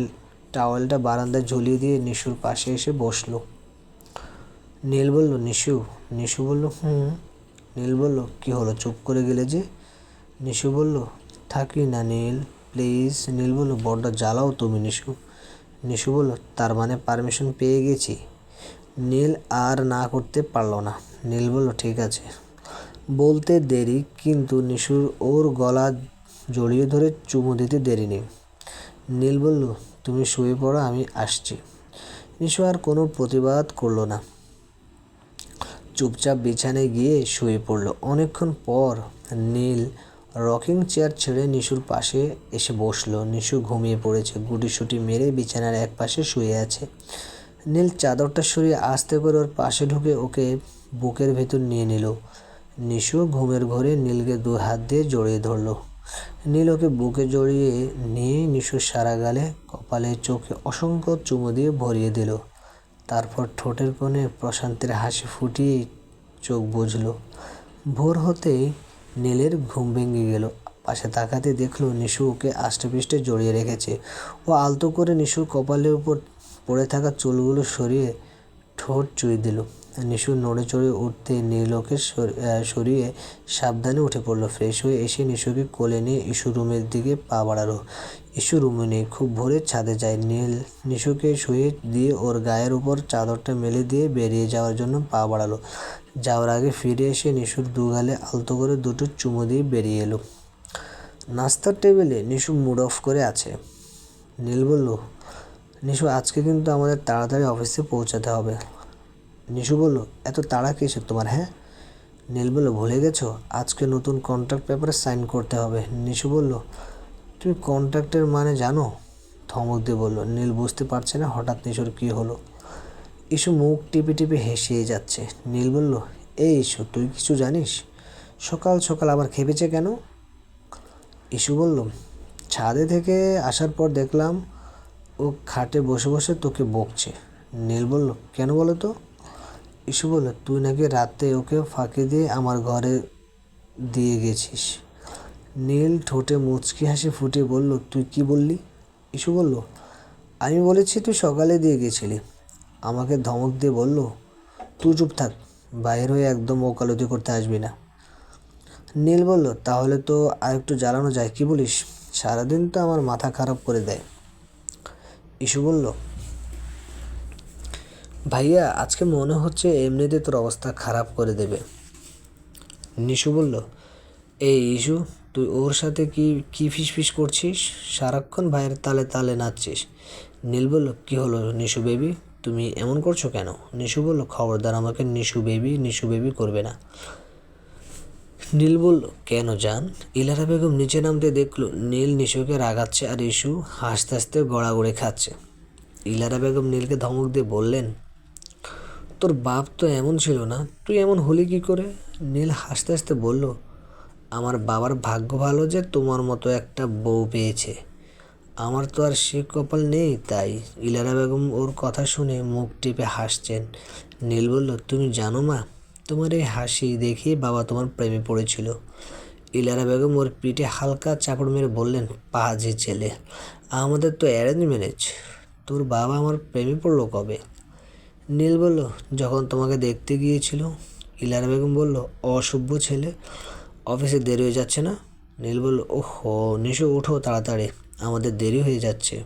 টাওয়েলটা বারান্দায় ঝুলিয়ে দিয়ে নিশুর পাশে এসে বসলো। নীল বলল, নিশু। নিশু বলল, নীল বলল, কী হলো, চুপ করে গেলে যে? নিশু বলল, থাকি না নীল, প্লিজ। নীল বলল, বড্ড জ্বালাও তুমি নিশু। নিশু বলল, তার মানে পারমিশন পেয়ে গেছি। নীল আর না করতে পারল না। নীল বলল, ঠিক আছে। বলতে দেরি, কিন্তু নিশুর ওর গলা জড়িয়ে ধরে চুমু দিতে দেরি নেই। নীল বলল, তুমি শুয়ে পড়ো, আমি আসছি। নিশু আর কোনো প্রতিবাদ করল না, চুপচাপ বিছানায় গিয়ে শুয়ে পড়ল। অনেকক্ষণ পর নীল রকিং চেয়ার ছেড়ে নিশুর পাশে এসে বসলো। নিশু ঘুমিয়ে পড়েছে, গুটিসুটি মেরে বিছানার এক পাশে শুয়ে আছে। নীল চাদরটা সরিয়ে আস্তে করে ওর পাশে ঢুকে ওকে বুকের ভেতর নিয়ে নিল। নিশু ঘুমের ঘোরে নীলকে 2 হাত দিয়ে জড়িয়ে ধরল। নীল ওকে বুকে জড়িয়ে নিয়ে নিশুর সারা গালে, কপালে, চোখে অসংখ্য চুমু দিয়ে ভরিয়ে দিল। তারপর ঠোঁটের কোণে প্রশান্তির হাসি ফুটিয়ে চোখ বুজল। ভোর হতেই নীলের ঘুম ভেঙে গেল। পাশে তাকাতে দেখলো নিশু ওকে আষ্টেপৃষ্টে জড়িয়ে রেখেছে। ও আলতো করে নিশুর কপালের উপর পড়ে থাকা চুলগুলো সরিয়ে ঠোঁট চুয়ে দিল। নিশু নড়ে চড়ে উঠতে নীল ওকে সরিয়ে সাবধানে উঠে পড়লো। ফ্রেশ হয়ে এসে নিশুকে কোলে নিয়ে ইস্যু রুমের দিকে পা বাড়ালো। ইস্যু রুমে নেই, খুব ভোরে ছাদে যায়। নীল নিশুকে শুয়ে দিয়ে ওর গায়ের উপর চাদরটা মেলে দিয়ে বেরিয়ে যাওয়ার জন্য পা বাড়ালো। যাওয়ার আগে ফিরে এসে নিশুর 2 গালে আলতো করে 2টো চুমু দিয়ে বেরিয়ে এলো। নাস্তার টেবিলে নিশু মুড অফ করে আছে। নীল বলল, নিশু, আজকে কিন্তু আমাদের তাড়াতাড়ি অফিসে পৌঁছাতে হবে। নিশু বলল, এত তাড়া কিসের তোমার, হ্যাঁ? নীল বলল, ভুলে গেছো, আজকে নতুন কন্ট্রাক্ট পেপারে সাইন করতে হবে। নিশু বলল, তুমি কন্ট্রাক্টের মানে জানো? ধমক দিয়ে বলল। নীল বুঝতে পারছে না হঠাৎ নিশুর কী হলো। ইস্যু মুখ টিপে টিপে হেসেই যাচ্ছে। নীল বলল, এই ইস্যু, তুই কিছু জানিস? সকাল সকাল আবার খেপেছে কেন? ইস্যু বলল, ছাদে থেকে আসার পর দেখলাম ও খাটে বসে বসে তোকে বকছে। নীল বলল, কেন বলো তো? ইস্যু বলল, তুই নাকি রাতে ওকে ফাঁকি দিয়ে আমার ঘরে দিয়ে গেছিস। নীল ঠোঁটে মুচকি হাসি ফুটিয়ে বলল, তুই কি বললি? ইস্যু বলল, আমি বলেছি তুই সকালে দিয়ে গেছিলি। আমাকে ধমক দিয়ে বলল, তুই চুপ থাক, বাইর হয়ে একদম ওকালতি করতে আসবি না। নীল বলল, তাহলে তো আরেকটু জ্বালানো যায়, কি বলিস? সারাদিন তো আমার মাথা খারাপ করে দেয়। ইস্যু বলল, ভাইয়া, আজকে মনে হচ্ছে এমনিতে তোর অবস্থা খারাপ করে দেবে। নিশু বলল, এই ইস্যু, তুই ওর সাথে কি ফিসফিস করছিস? সারাক্ষণ ভাইয়ের তালে তালে নাচছিস। নীল বলল, কী হলো নিশু বেবি, তুমি এমন করছো কেন? নিশু বলল, খবরদার আমাকে নিশু বেবি করবে না। নীল বলল, কেন জান? ইলারা বেগম নিচে নামতে দেখলো নীল নিশুকে রাগাচ্ছে আর ইস্যু হাসতে হাসতে গড়াগড়ি খাচ্ছে। ইলারা বেগম নীলকে ধমক দিয়ে বললেন, তোর বাপ তো এমন ছিল না, তুই এমন হলি কী করে? নীল হাসতে হাসতে বলল, আমার বাবার ভাগ্য ভালো যে তোমার মতো একটা বউ পেয়েছে। আমার তো আর সে কপাল নেই, তাই। ইলারা বেগম ওর কথা শুনে মুখ টিপে হাসছেন। নীল বলল, তুমি জানো মা, তোমার এই হাসি দেখেই বাবা তোমার প্রেমে পড়েছিল। ইলারা বেগম ওর পিঠে হালকা চাপড় মেরে বললেন, পাজি ছেলে, আমাদের তো অ্যারেঞ্জ ম্যারেজ, তোর বাবা আমার প্রেমে পড়লো কবে? নীল বলল, যখন তোমাকে দেখতে গিয়েছিল। ইলারা বেগম বলল, অসভ্য ছেলে, অফিসে দেরি হয়ে যাচ্ছে না? নীল বলল, ওহো নিশু, ওঠো তাড়াতাড়ি, আমাদের দেরি হয়ে যাচ্ছে।